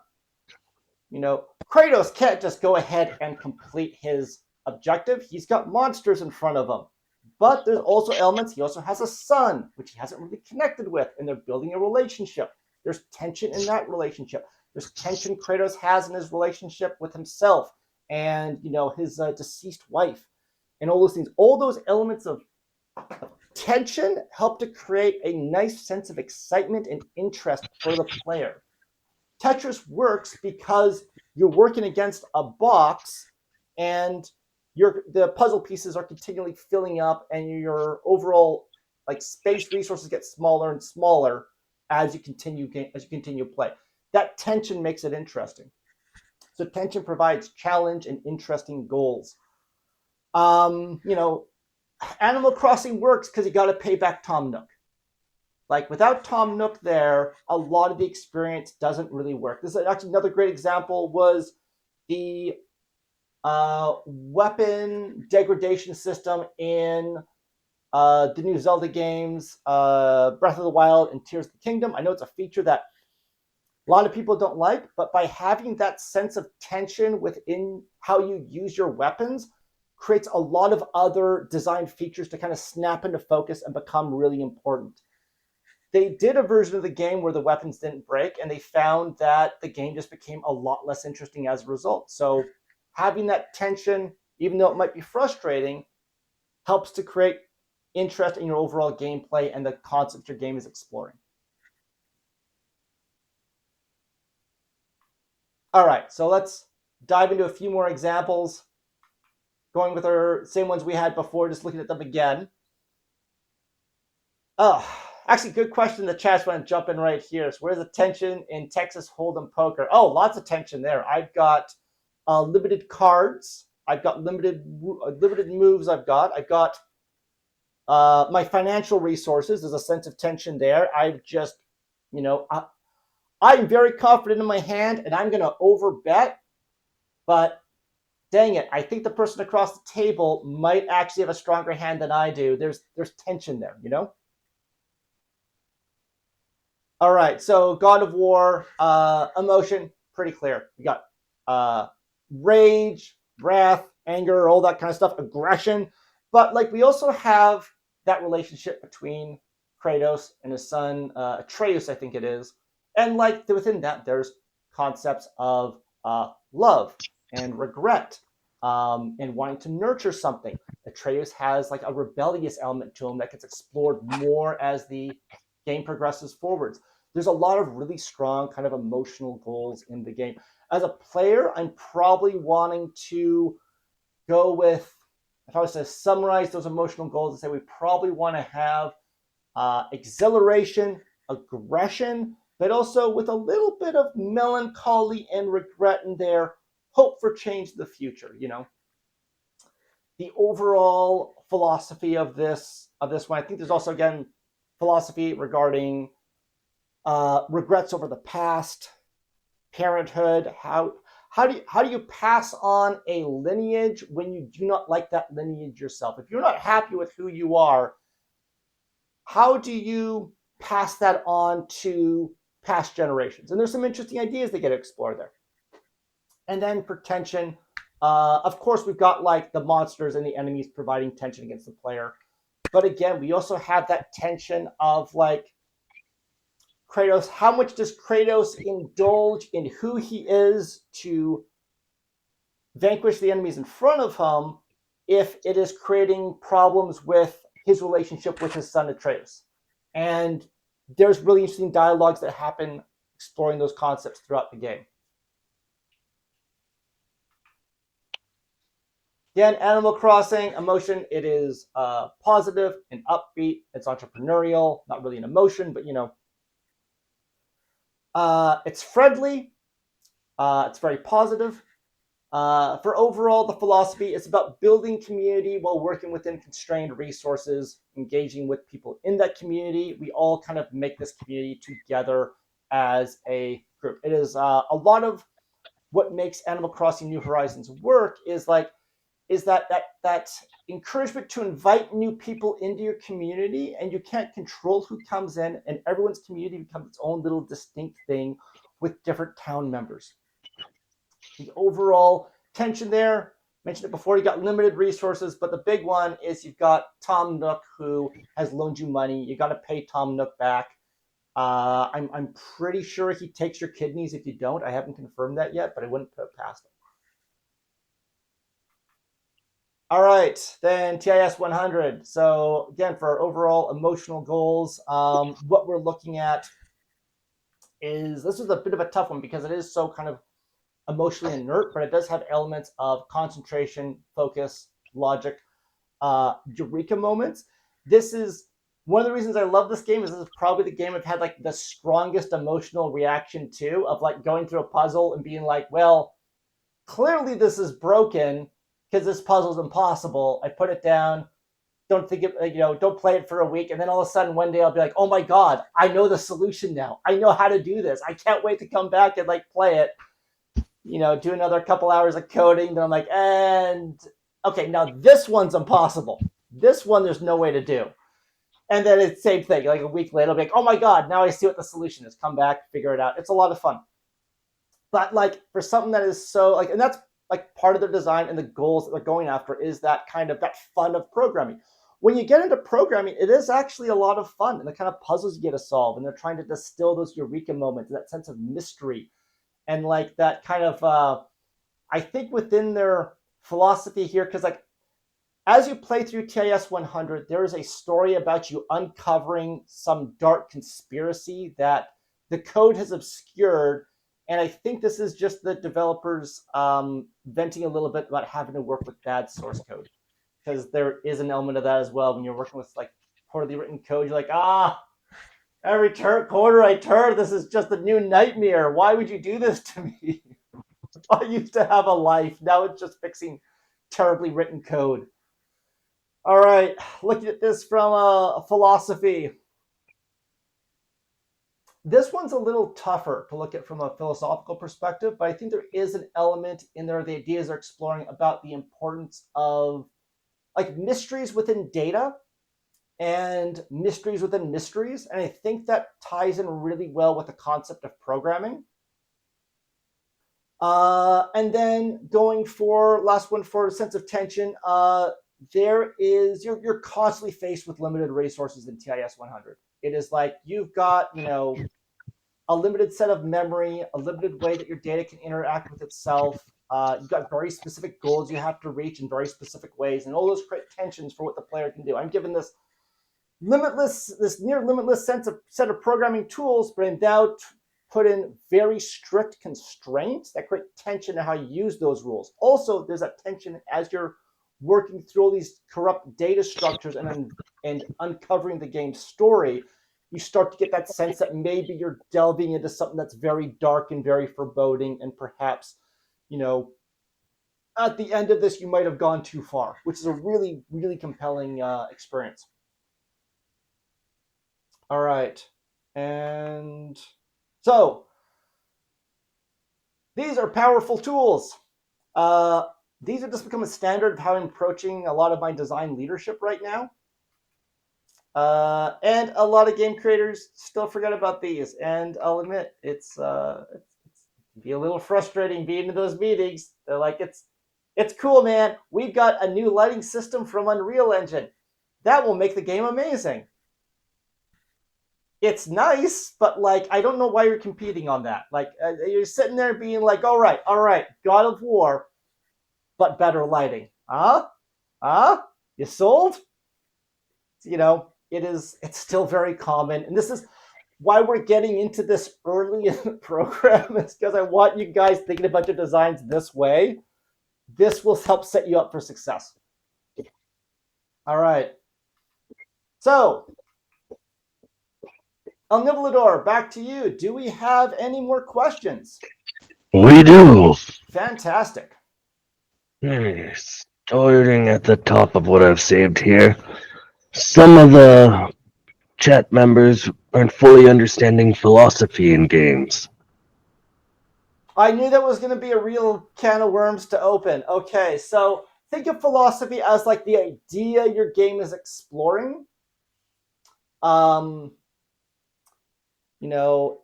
can't just go ahead and complete his objective. He's got monsters in front of him. But there's also elements. He also has a son, which he hasn't really connected with, and they're building a relationship. There's tension in that relationship. There's tension Kratos has in his relationship with himself and, his deceased wife. and all those things. All those elements of tension help to create a nice sense of excitement and interest for the player. Tetris works because you're working against a box and the puzzle pieces are continually filling up, and your overall like space resources get smaller and smaller as you continue play. That tension makes it interesting. So tension provides challenge and interesting goals. Animal Crossing works because you got to pay back Tom Nook. Like without Tom Nook there, a lot of the experience doesn't really work. This is actually another great example was the weapon degradation system in the new Zelda games, Breath of the Wild and Tears of the Kingdom. I know it's a feature that a lot of people don't like, but by having that sense of tension within how you use your weapons creates a lot of other design features to kind of snap into focus and become really important. They did a version of the game where the weapons didn't break, and they found that the game just became a lot less interesting as a result. So having that tension, even though it might be frustrating, helps to create interest in your overall gameplay and the concept your game is exploring. All right, so let's dive into a few more examples, going with our same ones we had before, just looking at them again. Actually, good question in the chat. So I'm going to jump in right here. So where's the tension in Texas Hold'em poker? Oh, lots of tension there. I've got limited cards. I've got limited moves. I've got my financial resources. There's a sense of tension there. I've just, I'm very confident in my hand, and I'm going to overbet. But dang it, I think the person across the table might actually have a stronger hand than I do. There's tension there, All right, so God of War, emotion, pretty clear. You got rage, wrath, anger, all that kind of stuff, aggression. But like we also have that relationship between Kratos and his son, Atreus, I think it is. And like within that, there's concepts of love and regret and wanting to nurture something. Atreus has like a rebellious element to him that gets explored more as the game progresses forwards. There's a lot of really strong kind of emotional goals in the game. As a player, I'm probably wanting to go with, if I was to summarize those emotional goals and say we probably want to have exhilaration, aggression, but also with a little bit of melancholy and regret in there, hope for change in the future, The overall philosophy of this one, I think there's also, again, philosophy regarding regrets over the past, parenthood. How do you pass on a lineage when you do not like that lineage yourself? If you're not happy with who you are, how do you pass that on to past generations? And there's some interesting ideas that get explored there. And then for tension, of course, we've got like the monsters and the enemies providing tension against the player. But again, we also have that tension of like Kratos. How much does Kratos indulge in who he is to vanquish the enemies in front of him if it is creating problems with his relationship with his son Atreus? And there's really interesting dialogues that happen exploring those concepts throughout the game. Again, Animal Crossing, emotion, it is positive and upbeat. It's entrepreneurial, not really an emotion, but it's friendly. It's very positive. For overall, the philosophy is about building community while working within constrained resources, engaging with people in that community. We all kind of make this community together as a group. It is a lot of what makes Animal Crossing New Horizons work is that encouragement to invite new people into your community, and you can't control who comes in, and everyone's community becomes its own little distinct thing with different town members. The overall tension there, mentioned it before, you got limited resources, but the big one is you've got Tom Nook who has loaned you money. You got to pay Tom Nook back. I'm pretty sure he takes your kidneys if you don't. I haven't confirmed that yet, but I wouldn't put it past him. All right, then TIS 100. So again, for our overall emotional goals, what we're looking at is this is a bit of a tough one because it is so kind of emotionally inert, but it does have elements of concentration, focus, logic, eureka moments. This is one of the reasons I love this game. Is this is probably the game I've had like the strongest emotional reaction to, of like going through a puzzle and being like, well, clearly this is broken because this puzzle's impossible. I put it down. Don't think it, don't play it for a week, and then all of a sudden one day I'll be like, oh my god, I know the solution now. I know how to do this. I can't wait to come back and like play it. Do another couple hours of coding. Then I'm like, and okay, now this one's impossible. This one there's no way to do. And then it's the same thing. Like a week later, I'll be like, oh my god, now I see what the solution is. Come back, figure it out. It's a lot of fun. But like for something that is so like, and that's like part of their design and the goals that they're going after is that kind of that fun of programming. When you get into programming, it is actually a lot of fun and the kind of puzzles you get to solve. And they're trying to distill those eureka moments, that sense of mystery, and like that kind of I think within their philosophy here, because like as you play through TIS 100, there is a story about you uncovering some dark conspiracy that the code has obscured. And I think this is just the developers venting a little bit about having to work with bad source code, because there is an element of that as well. When you're working with like poorly written code, you're like, every quarter I turn, this is just a new nightmare. Why would you do this to me? I used to have a life. Now it's just fixing terribly written code. All right, looking at this from a philosophy. This one's a little tougher to look at from a philosophical perspective, but I think there is an element in there, the ideas they're exploring about the importance of like mysteries within data and mysteries within mysteries. And I think that ties in really well with the concept of programming. And then going for last one for a sense of tension, there is you're constantly faced with limited resources in TIS 100. It is like you've got a limited set of memory, a limited way that your data can interact with itself. You've got very specific goals you have to reach in very specific ways, and all those create tensions for what the player can do. I'm given this near limitless set of programming tools, but I'm now put in very strict constraints that create tension in how you use those rules. Also, there's that tension as you're working through all these corrupt data structures and uncovering the game's story. You start to get that sense that maybe you're delving into something that's very dark and very foreboding, and perhaps, at the end of this, you might have gone too far, which is a really, really compelling experience. All right. And so these are powerful tools. These have just become a standard of how I'm approaching a lot of my design leadership right now. And a lot of game creators still forget about these. And I'll admit, it's be a little frustrating being in those meetings. They're like, it's cool, man. We've got a new lighting system from Unreal Engine. That will make the game amazing. It's nice, but like, I don't know why you're competing on that. Like, you're sitting there being like, all right, God of War, but better lighting. You sold? It's still very common. And this is why we're getting into this early in the program, is because I want you guys thinking about your designs this way. This will help set you up for success. All right. So, El Nivelador, back to you. Do we have any more questions? We do. Fantastic. Starting at the top of what I've saved here. Some of the chat members aren't fully understanding philosophy in games. I knew that was going to be a real can of worms to open. Okay, so think of philosophy as like the idea your game is exploring.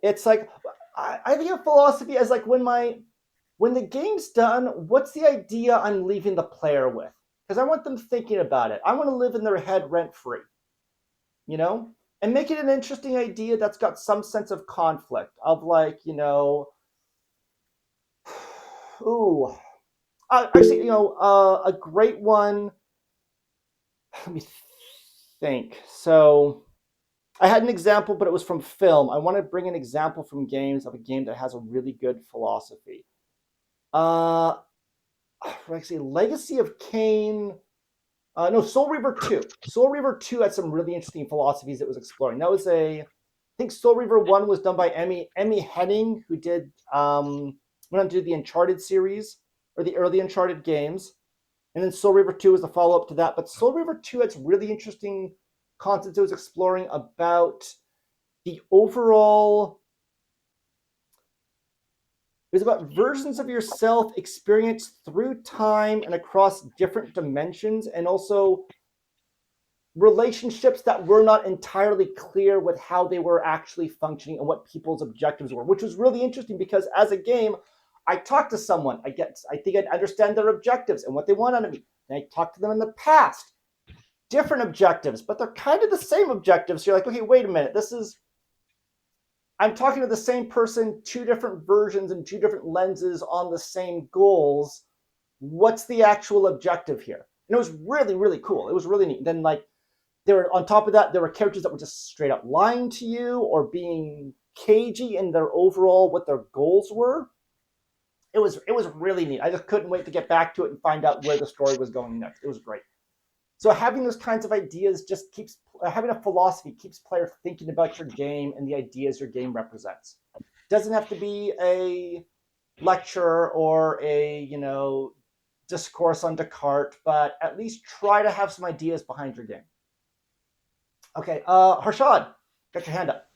It's like I think of philosophy as like when the game's done, what's the idea I'm leaving the player with? Because I want them thinking about it. I want to live in their head rent-free, and make it an interesting idea that's got some sense of conflict of like, Actually, a great one. Let me think. So I had an example, but it was from film. I want to bring an example from games of a game that has a really good philosophy. Uh, actually, Legacy of Kain. No, Soul Reaver 2. Soul Reaver 2 had some really interesting philosophies it was exploring. I think Soul Reaver 1 was done by Emmy Henning, who went on to do the Uncharted series, or the early Uncharted games. And then Soul Reaver 2 was the follow-up to that. But Soul Reaver 2 had some really interesting concepts it was exploring about the overall. It was about versions of yourself experienced through time and across different dimensions, and also relationships that were not entirely clear with how they were actually functioning and what people's objectives were, which was really interesting because as a game, I talk to someone, I think I understand their objectives and what they want out of me. And I talk to them in the past, different objectives, but they're kind of the same objectives. So you're like, okay, wait a minute, I'm talking to the same person, two different versions and two different lenses on the same goals. What's the actual objective here? And it was really, really cool. It was really neat. Then on top of that, there were characters that were just straight up lying to you or being cagey in their overall what their goals were. It was really neat. I just couldn't wait to get back to it and find out where the story was going next. It was great. So having those kinds of ideas just keeps having a philosophy keeps players thinking about your game and the ideas your game represents. It doesn't have to be a lecture or a discourse on Descartes, but at least try to have some ideas behind your game. Okay, Harshad, got your hand up.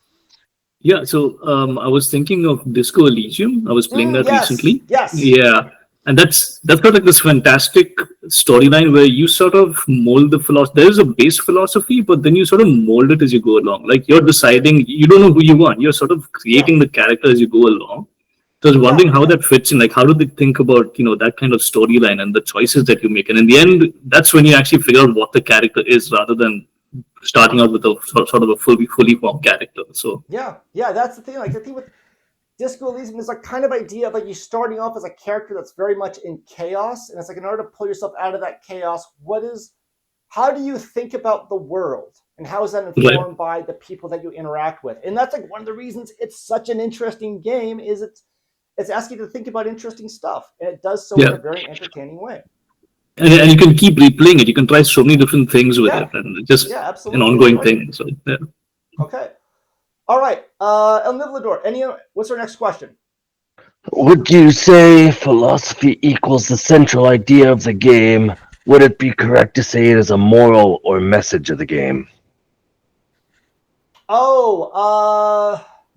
Yeah, so I was thinking of Disco Elysium. I was playing that Yes, recently. yes. Yeah, and that's got like this fantastic storyline where you sort of mold the philosophy. There is a base philosophy, but then you sort of mold it as you go along. Like you're deciding, you don't know who you want. You're sort of creating the character as you go along. So I was wondering how that fits in. Like, how do they think about that kind of storyline and the choices that you make? And in the end, that's when you actually figure out what the character is, rather than starting out with a sort of a fully formed character. So Yeah, that's the thing. Like the thing with Disco Elysium is like kind of idea of like you starting off as a character that's very much in chaos, and it's like in order to pull yourself out of that chaos, how do you think about the world, and how is that informed by the people that you interact with? And that's like one of the reasons it's such an interesting game. Is it's asking you to think about interesting stuff, and it does so in a very entertaining way. And you can keep replaying it. You can try so many different things with it, and it's just an ongoing thing. So yeah. Okay. All right. El Nivlador, what's our next question? Would you say philosophy equals the central idea of the game? Would it be correct to say it is a moral or message of the game?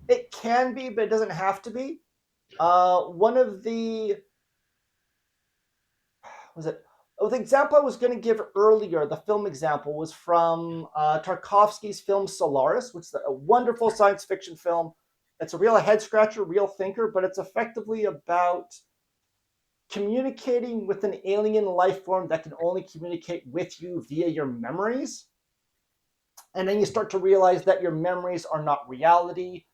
It can be, but it doesn't have to be. The example I was going to give earlier, the film example, was from Tarkovsky's film Solaris, which is a wonderful science fiction film. It's a real head scratcher, real thinker, but it's effectively about communicating with an alien life form that can only communicate with you via your memories. And then you start to realize that your memories are not reality,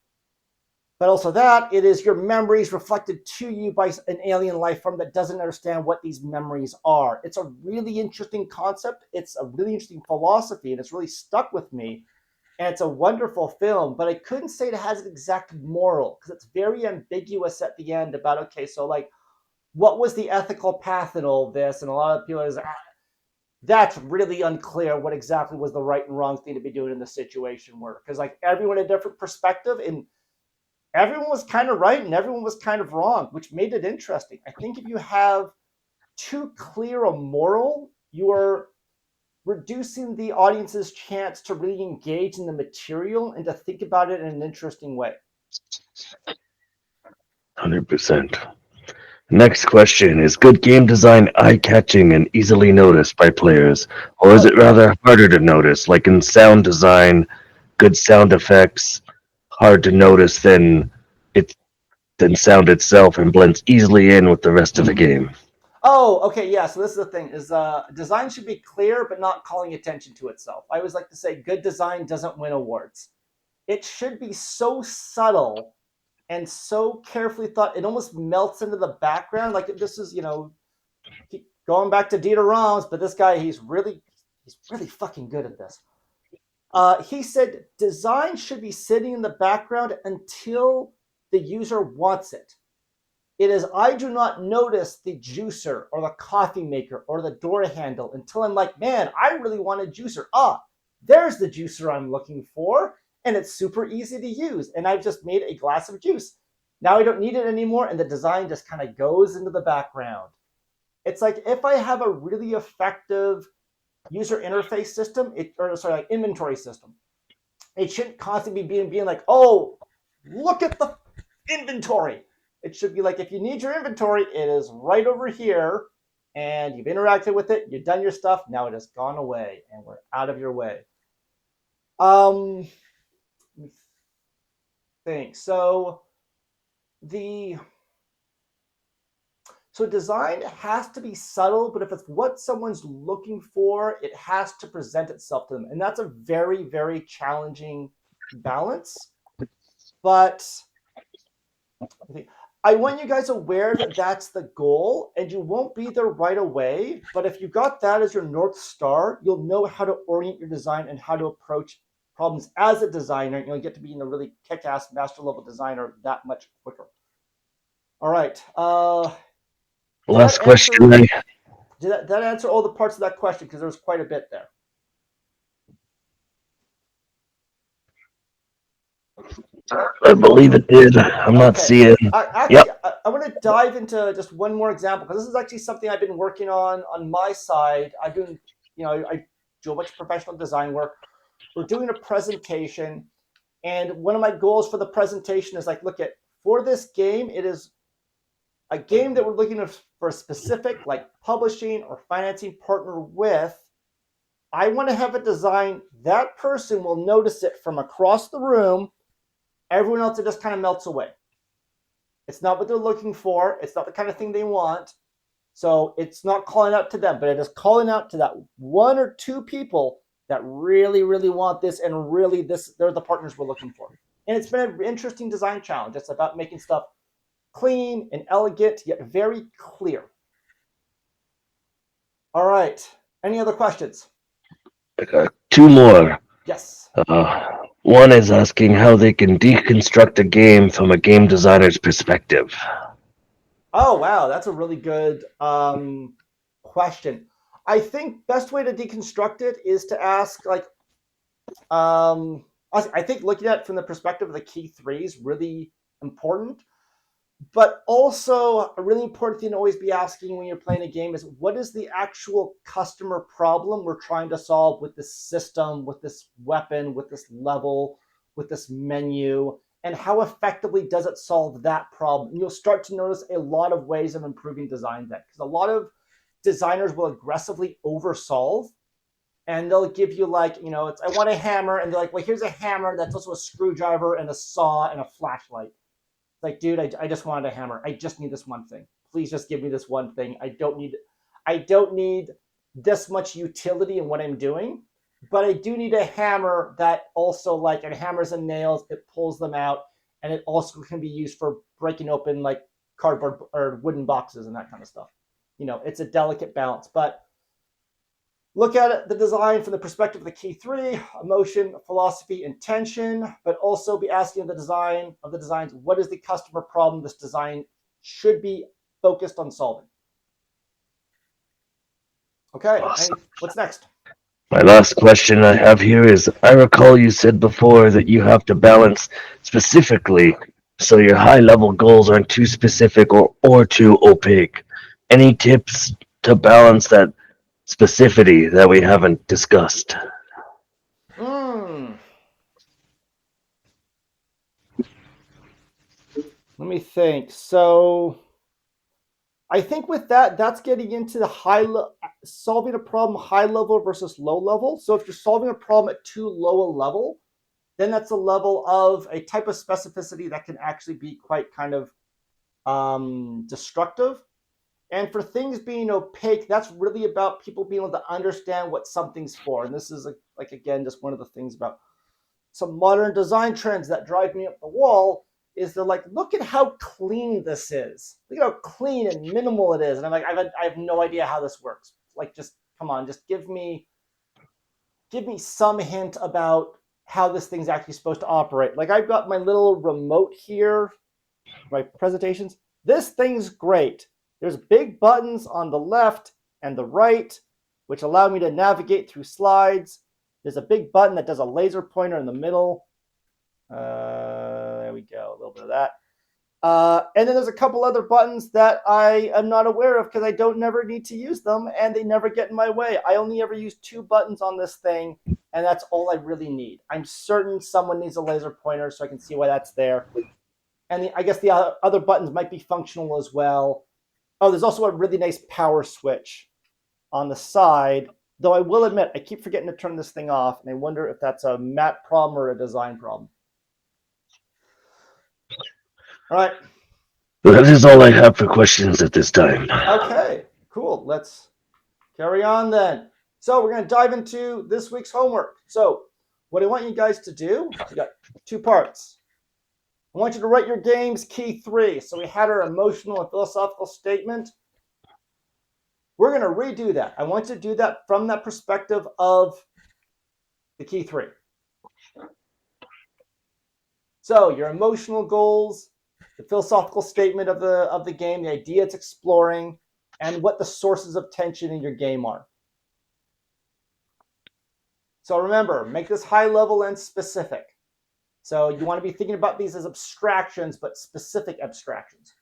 but also that it is your memories reflected to you by an alien life form that doesn't understand what these memories are. It's a really interesting concept. It's a really interesting philosophy, and it's really stuck with me. And it's a wonderful film, but I couldn't say it has an exact moral because it's very ambiguous at the end about, okay, so like, what was the ethical path in all this? And a lot of people are that's really unclear what exactly was the right and wrong thing to be doing in the situation were, because like everyone had a different perspective, and everyone was kind of right and everyone was kind of wrong, which made it interesting. I think if you have too clear a moral, you are reducing the audience's chance to really engage in the material and to think about it in an interesting way. 100%. Next question. Is good game design eye-catching and easily noticed by players? Or is it rather harder to notice, like in sound design, good sound effects, hard to notice than sound itself and blends easily in with the rest of the game? Oh, okay, yeah. So this is the thing: is design should be clear, but not calling attention to itself. I always like to say, good design doesn't win awards. It should be so subtle and so carefully thought, it almost melts into the background. Like this is, keep going back to Dieter Rams, but this guy, he's really fucking good at this. He said design should be sitting in the background until the user wants it. It is I do not notice the juicer or the coffee maker or the door handle until I'm like, man, I really want a juicer. There's the juicer I'm looking for, and it's super easy to use. And I've just made a glass of juice. Now I don't need it anymore, and the design just kind of goes into the background. It's like if I have a really effective user interface system, like inventory system, it shouldn't constantly be being like, oh, look at the inventory. It should be like, if you need your inventory, it is right over here, and you've interacted with it, you've done your stuff, now it has gone away, and we're out of your way. Let me think. So design has to be subtle, but if it's what someone's looking for, it has to present itself to them. And that's a very, very challenging balance. But I want you guys aware that that's the goal, and you won't be there right away. But if you got that as your North Star, you'll know how to orient your design and how to approach problems as a designer. You'll get to be a really kick-ass master level designer that much quicker. All right. Last question. Did that answer all the parts of that question? Because there was quite a bit there. I believe it did. I'm not seeing. Actually, I want to dive into just one more example, because this is actually something I've been working on my side. I do a bunch of professional design work. We're doing a presentation, and one of my goals for the presentation is like, for this game, it is a game that we're looking for a specific like publishing or financing partner with. I want to have a design that person will notice it from across the room. Everyone else, it just kind of melts away. It's not what they're looking for. It's not the kind of thing they want. So it's not calling out to them, but it is calling out to that one or two people that really, really want this, and really they're the partners we're looking for. And it's been an interesting design challenge. It's about making stuff clean and elegant, yet very clear. All right. Any other questions? Two more. Yes. One is asking how they can deconstruct a game from a game designer's perspective. Oh, wow. That's a really good question. I think best way to deconstruct it is to ask, I think looking at it from the perspective of the key three is really important. But also a really important thing to always be asking when you're playing a game is, what is the actual customer problem we're trying to solve with this system, with this weapon, with this level, with this menu, and how effectively does it solve that problem? And you'll start to notice a lot of ways of improving design then, because a lot of designers will aggressively oversolve, and they'll give you I want a hammer, and they're like, well, here's a hammer that's also a screwdriver and a saw and a flashlight. Like, dude, I just wanted a hammer. I just need this one thing. Please just give me this one thing. I don't need this much utility in what I'm doing, but I do need a hammer that also it hammers and nails, it pulls them out, and it also can be used for breaking open like cardboard or wooden boxes and that kind of stuff. It's a delicate balance, but look at it, the design from the perspective of the key three: emotion, philosophy, intention, but also be asking the designs, what is the customer problem this design should be focused on solving? Okay, Awesome. What's next? My last question I have here is, I recall you said before that you have to balance specifically so your high-level goals aren't too specific or too opaque. Any tips to balance that specificity that we haven't discussed? Let me think. So I think with that's getting into the solving a problem high level versus low level. So if you're solving a problem at too low a level, then that's a level of a type of specificity that can actually be quite kind of destructive. And for things being opaque, that's really about people being able to understand what something's for. And this is again, just one of the things about some modern design trends that drive me up the wall is they're like, look at how clean this is. Look at how clean and minimal it is. And I'm like, I have no idea how this works. Like, just come on, just give me some hint about how this thing's actually supposed to operate. Like, I've got my little remote here, my presentations. This thing's great. There's big buttons on the left and the right, which allow me to navigate through slides. There's a big button that does a laser pointer in the middle. There we go, a little bit of that. And then there's a couple other buttons that I am not aware of because I don't never need to use them and they never get in my way. I only ever use 2 buttons on this thing, and that's all I really need. I'm certain someone needs a laser pointer so I can see why that's there. And I guess the other buttons might be functional as well. Oh, there's also a really nice power switch on the side, though I will admit I keep forgetting to turn this thing off, and I wonder if that's a Matt problem or a design problem. All right. That is all I have for questions at this time. Okay, cool. Let's carry on then. So we're going to dive into this week's homework. So what I want you guys to do, we got 2 parts. I want you to write your game's key 3. So we had our emotional and philosophical statement. We're going to redo that. I want you to do that from that perspective of the key 3. So your emotional goals, the philosophical statement of the game, the idea it's exploring, and what the sources of tension in your game are. So remember, make this high level and specific. So you want to be thinking about these as abstractions, but specific abstractions.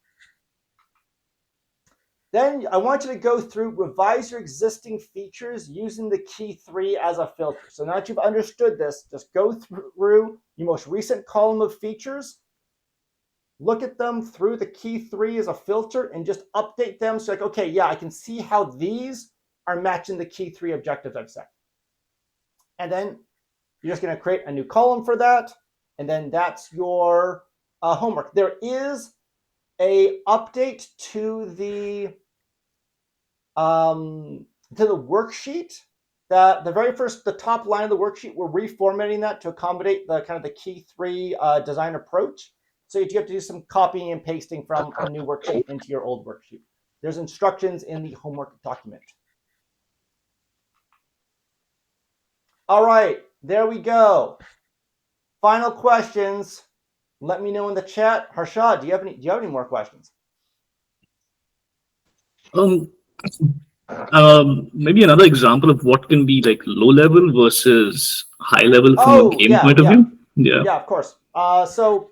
Then I want you to go through, revise your existing features using the key 3 as a filter. So now that you've understood this, just go through your most recent column of features, look at them through the key 3 as a filter, and just update them. So like, okay, yeah, I can see how these are matching the key 3 objectives I've set. And then you're just going to create a new column for that. And then that's your homework. There is a update to the worksheet. The top line of the worksheet, we're reformatting that to accommodate the kind of the key 3 design approach. So you have to do some copying and pasting from a new worksheet into your old worksheet. There's instructions in the homework document. All right, there we go. Final questions. Let me know in the chat. Harshad, do you have any more questions? Maybe another example of what can be like low level versus high level from a game point of view. Yeah, of course. So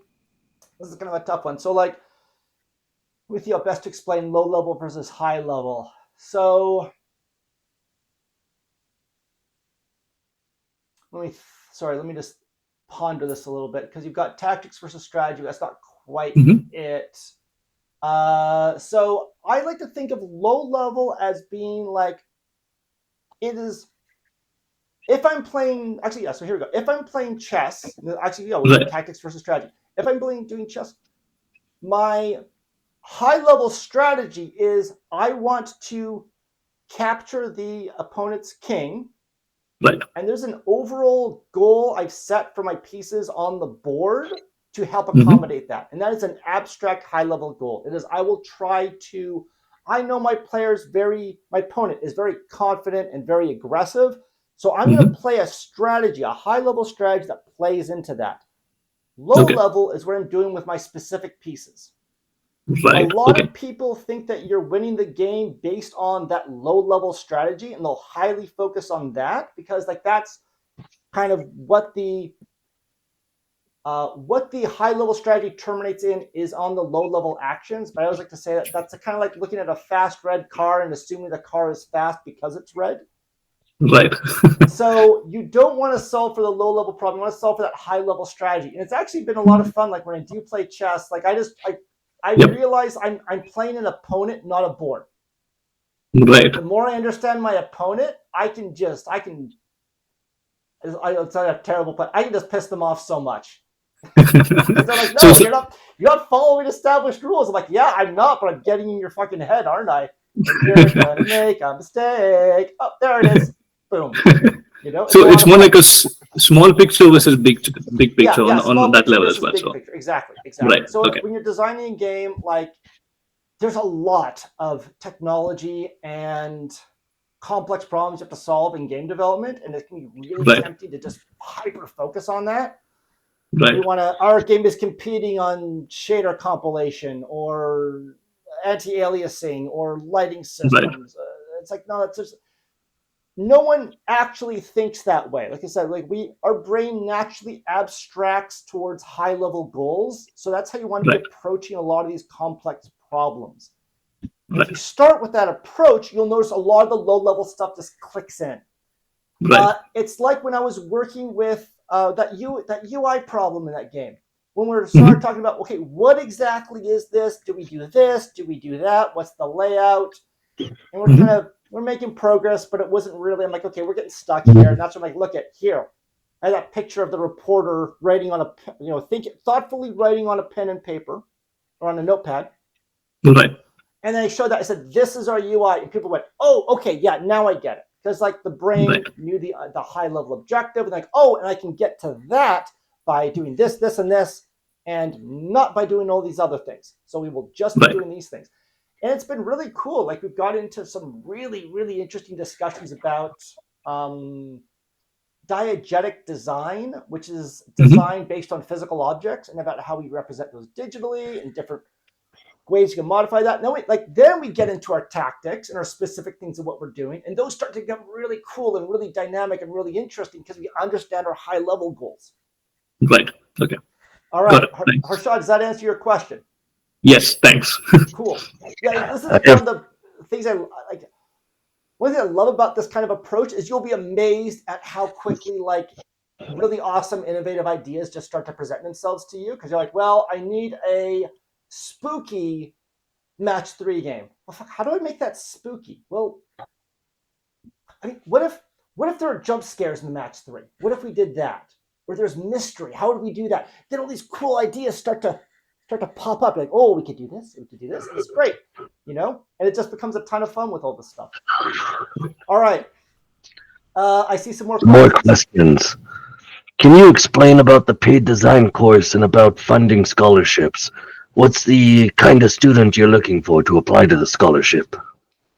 this is kind of a tough one. So like, with you, best to explain low level versus high level. So let me just ponder this a little bit, because you've got tactics versus strategy. That's not quite it. So I like to think of low level as being like, it is, if I'm playing, actually, yeah, so here we go. If I'm playing chess, actually, yeah, we're doing tactics versus strategy. If I'm doing chess, my high level strategy is I want to capture the opponent's king. Right. And there's an overall goal I've set for my pieces on the board to help accommodate that. And that is an abstract high-level goal. It is, I will try to, I know my opponent is very confident and very aggressive. So I'm going to play a strategy, a high-level strategy that plays into that. Low level is what I'm doing with my specific pieces. Right. A lot of people think that you're winning the game based on that low-level strategy, and they'll highly focus on that because, like, that's kind of what the high-level strategy terminates in is on the low-level actions. But I always like to say that that's kind of like looking at a fast red car and assuming the car is fast because it's red. Right. So you don't want to solve for the low-level problem. You want to solve for that high-level strategy. And it's actually been a lot of fun. Like when I do play chess, like I realize I'm playing an opponent, not a board. Right. The more I understand my opponent, it's a terrible play. I can just piss them off so much. They're like, no, you're not following established rules. I'm like, yeah, I'm not, but I'm getting in your fucking head, aren't I? You're gonna make a mistake. Oh, there it is. Boom. You know. So it's more like small picture versus big picture yeah, small on that picture level as versus well. big So picture. Exactly. right, So okay, when you're designing a game, like there's a lot of technology and complex problems you have to solve in game development, and it can be really right, tempting to just hyper focus on that. right, Our game is competing on shader compilation or anti-aliasing or lighting right, systems. It's like, no, it's just no one actually thinks that way. Like I said, our brain naturally abstracts towards high level goals. So that's how you want to be right, approaching a lot of these complex problems. And if you right, start with that approach, you'll notice a lot of the low level stuff just clicks in. right, It's like when I was working with that UI problem in that game. When we hmm, started talking about, okay, what exactly is this? Do we do this? Do we do that? What's the layout? And hmm, we're making progress, but it wasn't really. I'm like, okay, we're getting stuck here, and that's when I'm like, look at here. I had that picture of the reporter writing on thoughtfully writing on a pen and paper or on a notepad. right, And then I showed that. I said, "This is our UI," and people went, "Oh, okay, yeah, now I get it." Because like the brain right, knew the high level objective, and like, oh, and I can get to that by doing this, this, and this, and not by doing all these other things. So we will just be right, doing these things, and it's been really cool. Like we've got into some really, really interesting discussions about diegetic design, which is hmm, design based on physical objects, and about how we represent those digitally and different ways you can modify that. Then we get into our tactics and our specific things of what we're doing, and those start to become really cool and really dynamic and really interesting because we understand our high level goals. right, okay, All got right, it. Thanks. Harshad, does that answer your question? Yes, thanks. Cool. Yeah, this is I one have of the things I like. One thing I love about this kind of approach is you'll be amazed at how quickly really awesome, innovative ideas just start to present themselves to you because you're like, well, I need a spooky match 3 game. Well, fuck, how do I make that spooky? Well, I mean, what if there are jump scares in the match 3? What if we did that? Or there's mystery. How would we do that? Then all these cool ideas start to pop up. Like, oh, we could do this. We could do this. It's great, And it just becomes a ton of fun with all this stuff. All right. I see some more more questions. questions. Can you explain about the paid design course and about funding scholarships? What's the kind of student you're looking for to apply to the scholarship?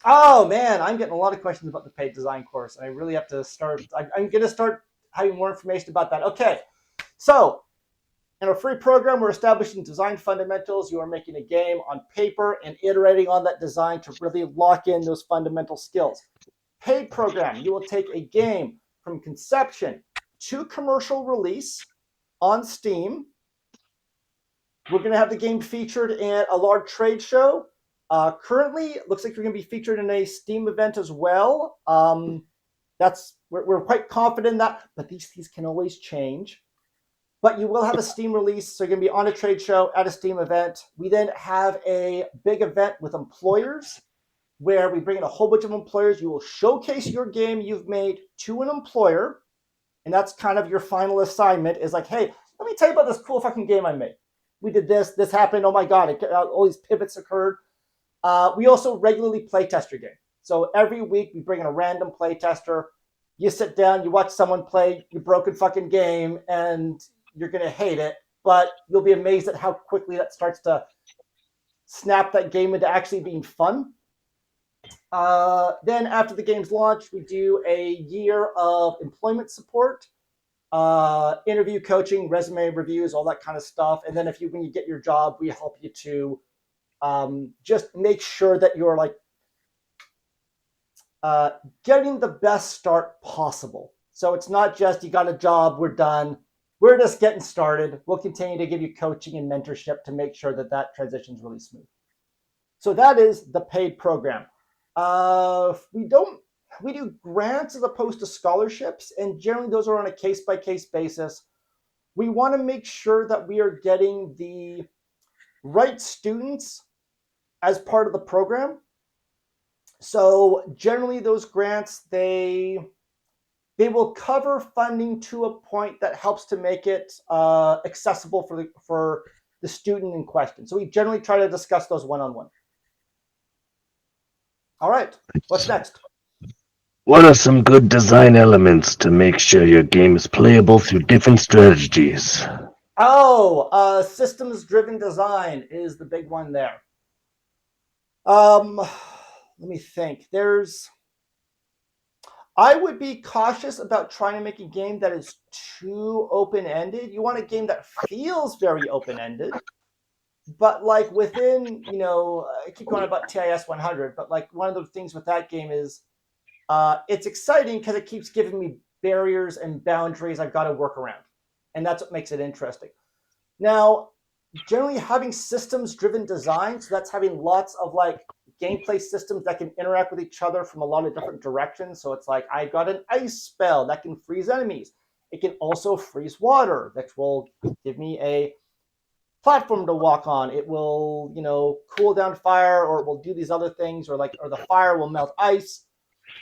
Oh man, I'm getting a lot of questions about the paid design course. I really have to start. I'm going to start having more information about that. Okay, so in a free program, we're establishing design fundamentals. You are making a game on paper and iterating on that design to really lock in those fundamental skills. Paid program, you will take a game from conception to commercial release on Steam. We're going to have the game featured in a large trade show. Currently, it looks like we're going to be featured in a Steam event as well. We're quite confident in that, but these things can always change. But you will have a Steam release, so you're going to be on a trade show at a Steam event. We then have a big event with employers where we bring in a whole bunch of employers. You will showcase your game you've made to an employer, and that's kind of your final assignment is like, hey, let me tell you about this cool fucking game I made. We did this happened, oh my God, all these pivots occurred. We also regularly play test your game. So every week we bring in a random play tester. You sit down, you watch someone play your broken fucking game, and you're going to hate it, but you'll be amazed at how quickly that starts to snap that game into actually being fun. Then after the game's launch, we do a year of employment support, interview coaching, resume reviews, all that kind of stuff. And then when you get your job, we help you to just make sure that you're getting the best start possible. So it's not just you got a job, we're done. We're just getting started. We'll continue to give you coaching and mentorship to make sure that transition is really smooth. So that is the paid program. We do grants as opposed to scholarships, and generally those are on a case-by-case basis. We want to make sure that we are getting the right students as part of the program. So generally those grants, they will cover funding to a point that helps to make it accessible for the student in question. So we generally try to discuss those one-on-one. All right, what's next? What are some good design elements to make sure your game is playable through different strategies? Systems-driven design is the big one there. Let me think. I would be cautious about trying to make a game that is too open-ended. You want a game that feels very open-ended, but like within, I keep going about TIS 100, but like one of the things with that game is it's exciting because it keeps giving me barriers and boundaries I've got to work around. And that's what makes it interesting. Now, generally having systems driven design, so that's having lots of like gameplay systems that can interact with each other from a lot of different directions. So it's like I got an ice spell that can freeze enemies. It can also freeze water, that will give me a platform to walk on. It will, cool down fire, or it will do these other things, or the fire will melt ice.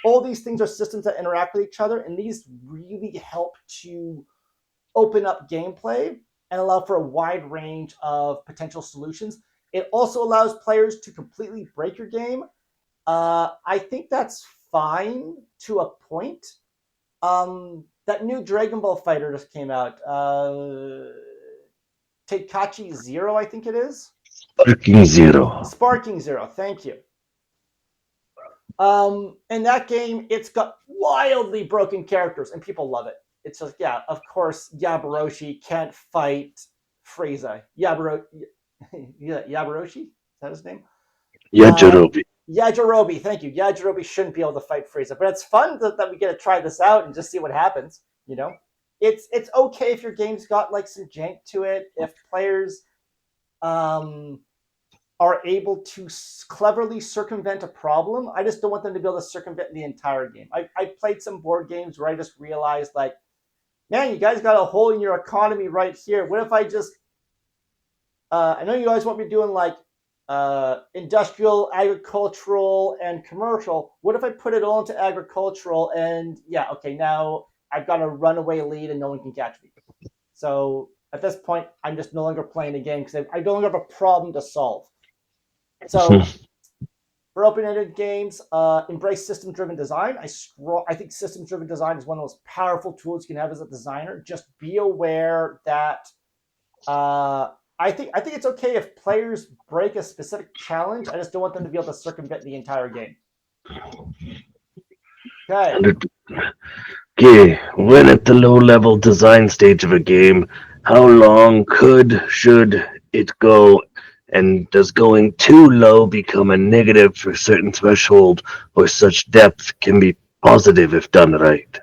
All these things are systems that interact with each other, and these really help to open up gameplay and allow for a wide range of potential solutions. It also allows players to completely break your game. I think that's fine to a point. That new Dragon Ball fighter just came out. Teikachi Zero, I think it is. Sparking Zero. Sparking Zero, thank you. In that game, it's got wildly broken characters, and people love it. It's just, yeah, of course, Yabaroshi can't fight Frieza. Yabaroshi, is that his name? Yajirobe. Yajirobe, thank you. Yajirobe shouldn't be able to fight Frieza, but it's fun that we get to try this out and just see what happens. It's okay if your game's got like some jank to it. If players are able to cleverly circumvent a problem, I just don't want them to be able to circumvent the entire game. I played some board games where I just realized, like, man, you guys got a hole in your economy right here. What if I just, I know you guys want me doing like industrial, agricultural, and commercial. What if I put it all into agricultural and yeah, okay, now I've got a runaway lead and no one can catch me. So at this point, I'm just no longer playing the game because I no longer have a problem to solve. So for open-ended games, embrace system-driven design. I think system-driven design is one of the most powerful tools you can have as a designer. Just be aware that I think it's okay if players break a specific challenge. I just don't want them to be able to circumvent the entire game. Okay. Okay, when at the low-level design stage of a game, how long should it go? And does going too low become a negative for a certain threshold, or such depth can be positive if done right?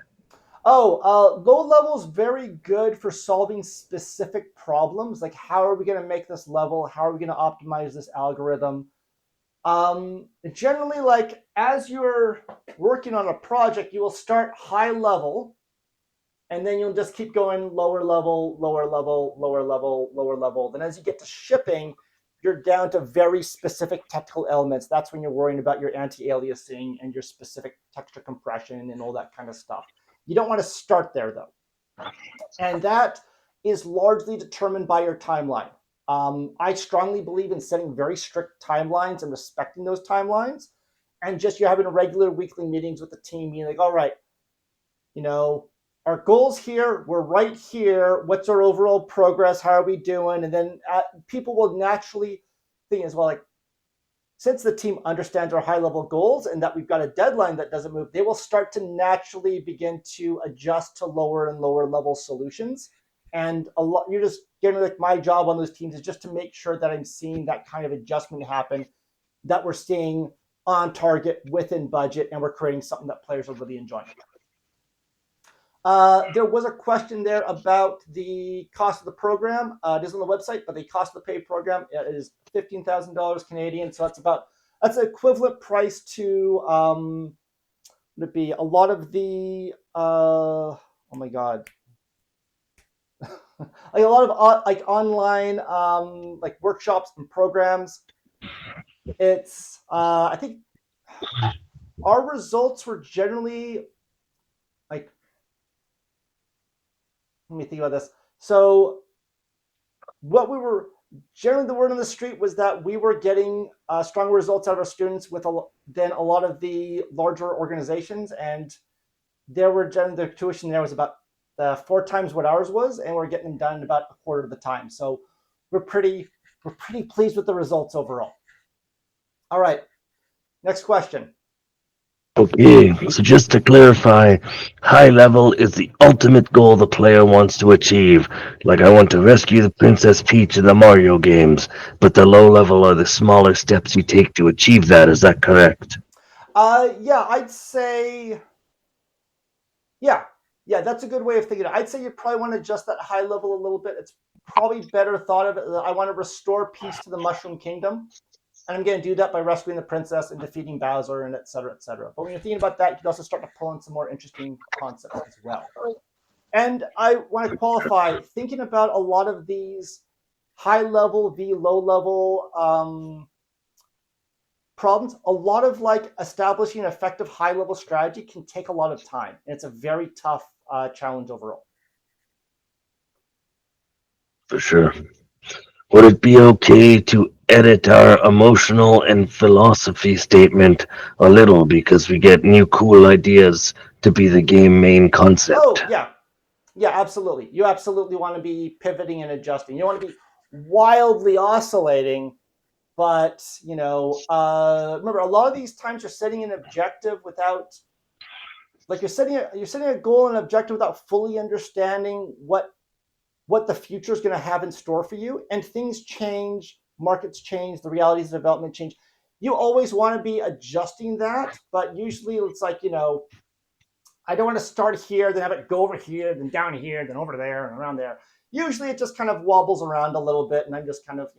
Low level is very good for solving specific problems. Like, how are we going to make this level? How are we going to optimize this algorithm? Generally, like, as you're working on a project, you will start high level, and then you'll just keep going lower level, lower level, lower level, lower level. Then as you get to shipping, you're down to very specific technical elements. That's when you're worrying about your anti-aliasing and your specific texture compression and all that kind of stuff. You don't want to start there, though. And that is largely determined by your timeline. I strongly believe in setting very strict timelines and respecting those timelines. And just you're having regular weekly meetings with the team, being like, all right, our goals here, we're right here. What's our overall progress? How are we doing? And then people will naturally think as well, like, since the team understands our high level goals and that we've got a deadline that doesn't move, they will start to naturally begin to adjust to lower and lower level solutions. And you're just getting, like, my job on those teams is just to make sure that I'm seeing that kind of adjustment happen, that we're staying on target, within budget, and we're creating something that players are really enjoying. There was a question there about the cost of the program. It is on the website, but the cost of the paid program is $15,000 Canadian. So that's an equivalent price to would it be a lot of the oh my god, like a lot of like online like workshops and programs. It's I think our results were generally like, let me think about this. So what we were, generally the word on the street was that we were getting stronger results out of our students than a lot of the larger organizations, and the tuition there was about 4 times what ours was, and we're getting them done in about a quarter of the time. So we're pretty pleased with the results overall. All right, next question. Okay, so just to clarify, high level is the ultimate goal the player wants to achieve. Like, I want to rescue the Princess Peach in the Mario games, but the low level are the smaller steps you take to achieve that. Is that correct? Yeah, I'd say, yeah, that's a good way of thinking. I'd say you probably want to adjust that high level a little bit. It's probably better thought of it. I want to restore peace to the Mushroom Kingdom. And I'm going to do that by rescuing the princess and defeating Bowser and et cetera, et cetera. But when you're thinking about that, you can also start to pull in some more interesting concepts as well. And I want to qualify, thinking about a lot of these high level v low level problems, a lot of like establishing an effective high level strategy can take a lot of time. And it's a very tough challenge overall. For sure. Would it be okay to edit our emotional and philosophy statement a little because we get new cool ideas to be the game main concept? Oh, yeah. Yeah, absolutely. You absolutely want to be pivoting and adjusting. You don't want to be wildly oscillating, but, remember, a lot of these times you're setting an objective without, like you're setting a goal and an objective without fully understanding what the future is going to have in store for you. And things change, markets change, the realities of development change. You always want to be adjusting that, but usually it's like, I don't want to start here, then have it go over here, then down here, then over there and around there. Usually it just kind of wobbles around a little bit, and I'm just kind of,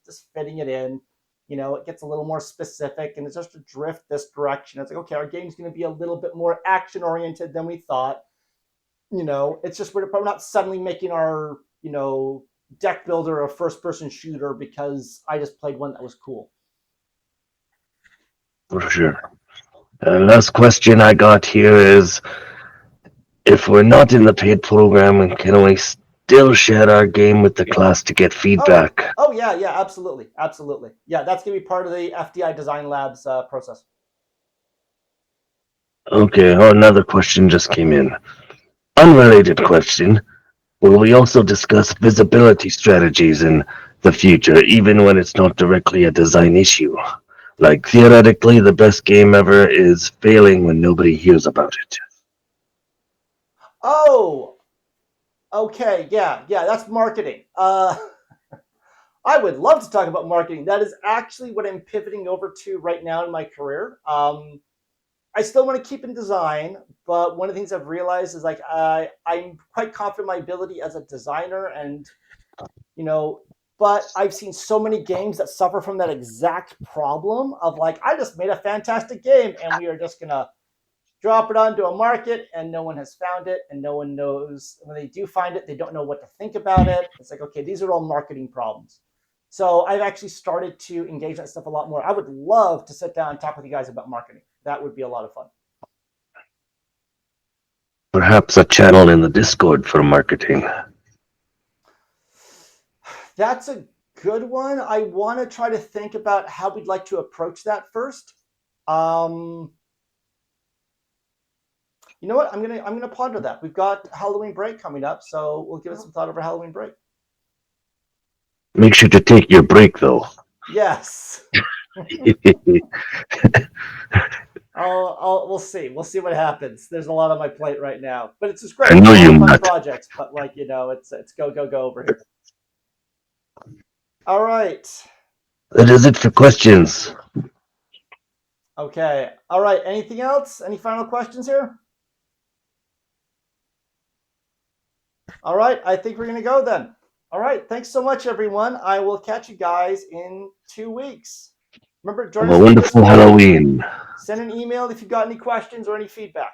just fitting it in. It gets a little more specific, and it's just a drift this direction. It's like, okay, our game's going to be a little bit more action-oriented than we thought. It's just we're not suddenly making our, deck builder a first-person shooter because I just played one that was cool. For sure. Last question I got here is, if we're not in the paid program, can we still share our game with the class to get feedback? Oh yeah, absolutely. Yeah, that's going to be part of the FDI Design Labs process. Okay, another question just came in. Unrelated question. Will we also discuss visibility strategies in the future, even when it's not directly a design issue? Like, theoretically, the best game ever is failing when nobody hears about it. Oh, okay, yeah, that's marketing. I would love to talk about marketing. That is actually what I'm pivoting over to right now in my career. I still want to keep in design, but one of the things I've realized is like I'm quite confident in my ability as a designer, and but I've seen so many games that suffer from that exact problem of like, I just made a fantastic game and we are just gonna drop it onto a market and no one has found it, and no one knows when they do find it, they don't know what to think about it. It's like, okay, these are all marketing problems. So I've actually started to engage that stuff a lot more. I would love to sit down and talk with you guys about marketing. That would be a lot of fun. Perhaps a channel in the Discord for marketing. That's a good one. I want to try to think about how we'd like to approach that first. You know what? I'm gonna ponder that. We've got Halloween break coming up, so we'll give it some thought over Halloween break. Make sure to take your break, though. Yes. We'll see. We'll see what happens. There's a lot on my plate right now, but it's just great. I know you fun projects, but like it's go over here. All right. That is it for questions. Okay. All right. Anything else? Any final questions here? All right. I think we're gonna go then. All right. Thanks so much, everyone. I will catch you guys in 2 weeks. Remember, join us Have a wonderful Halloween. Send an email if you've got any questions or any feedback.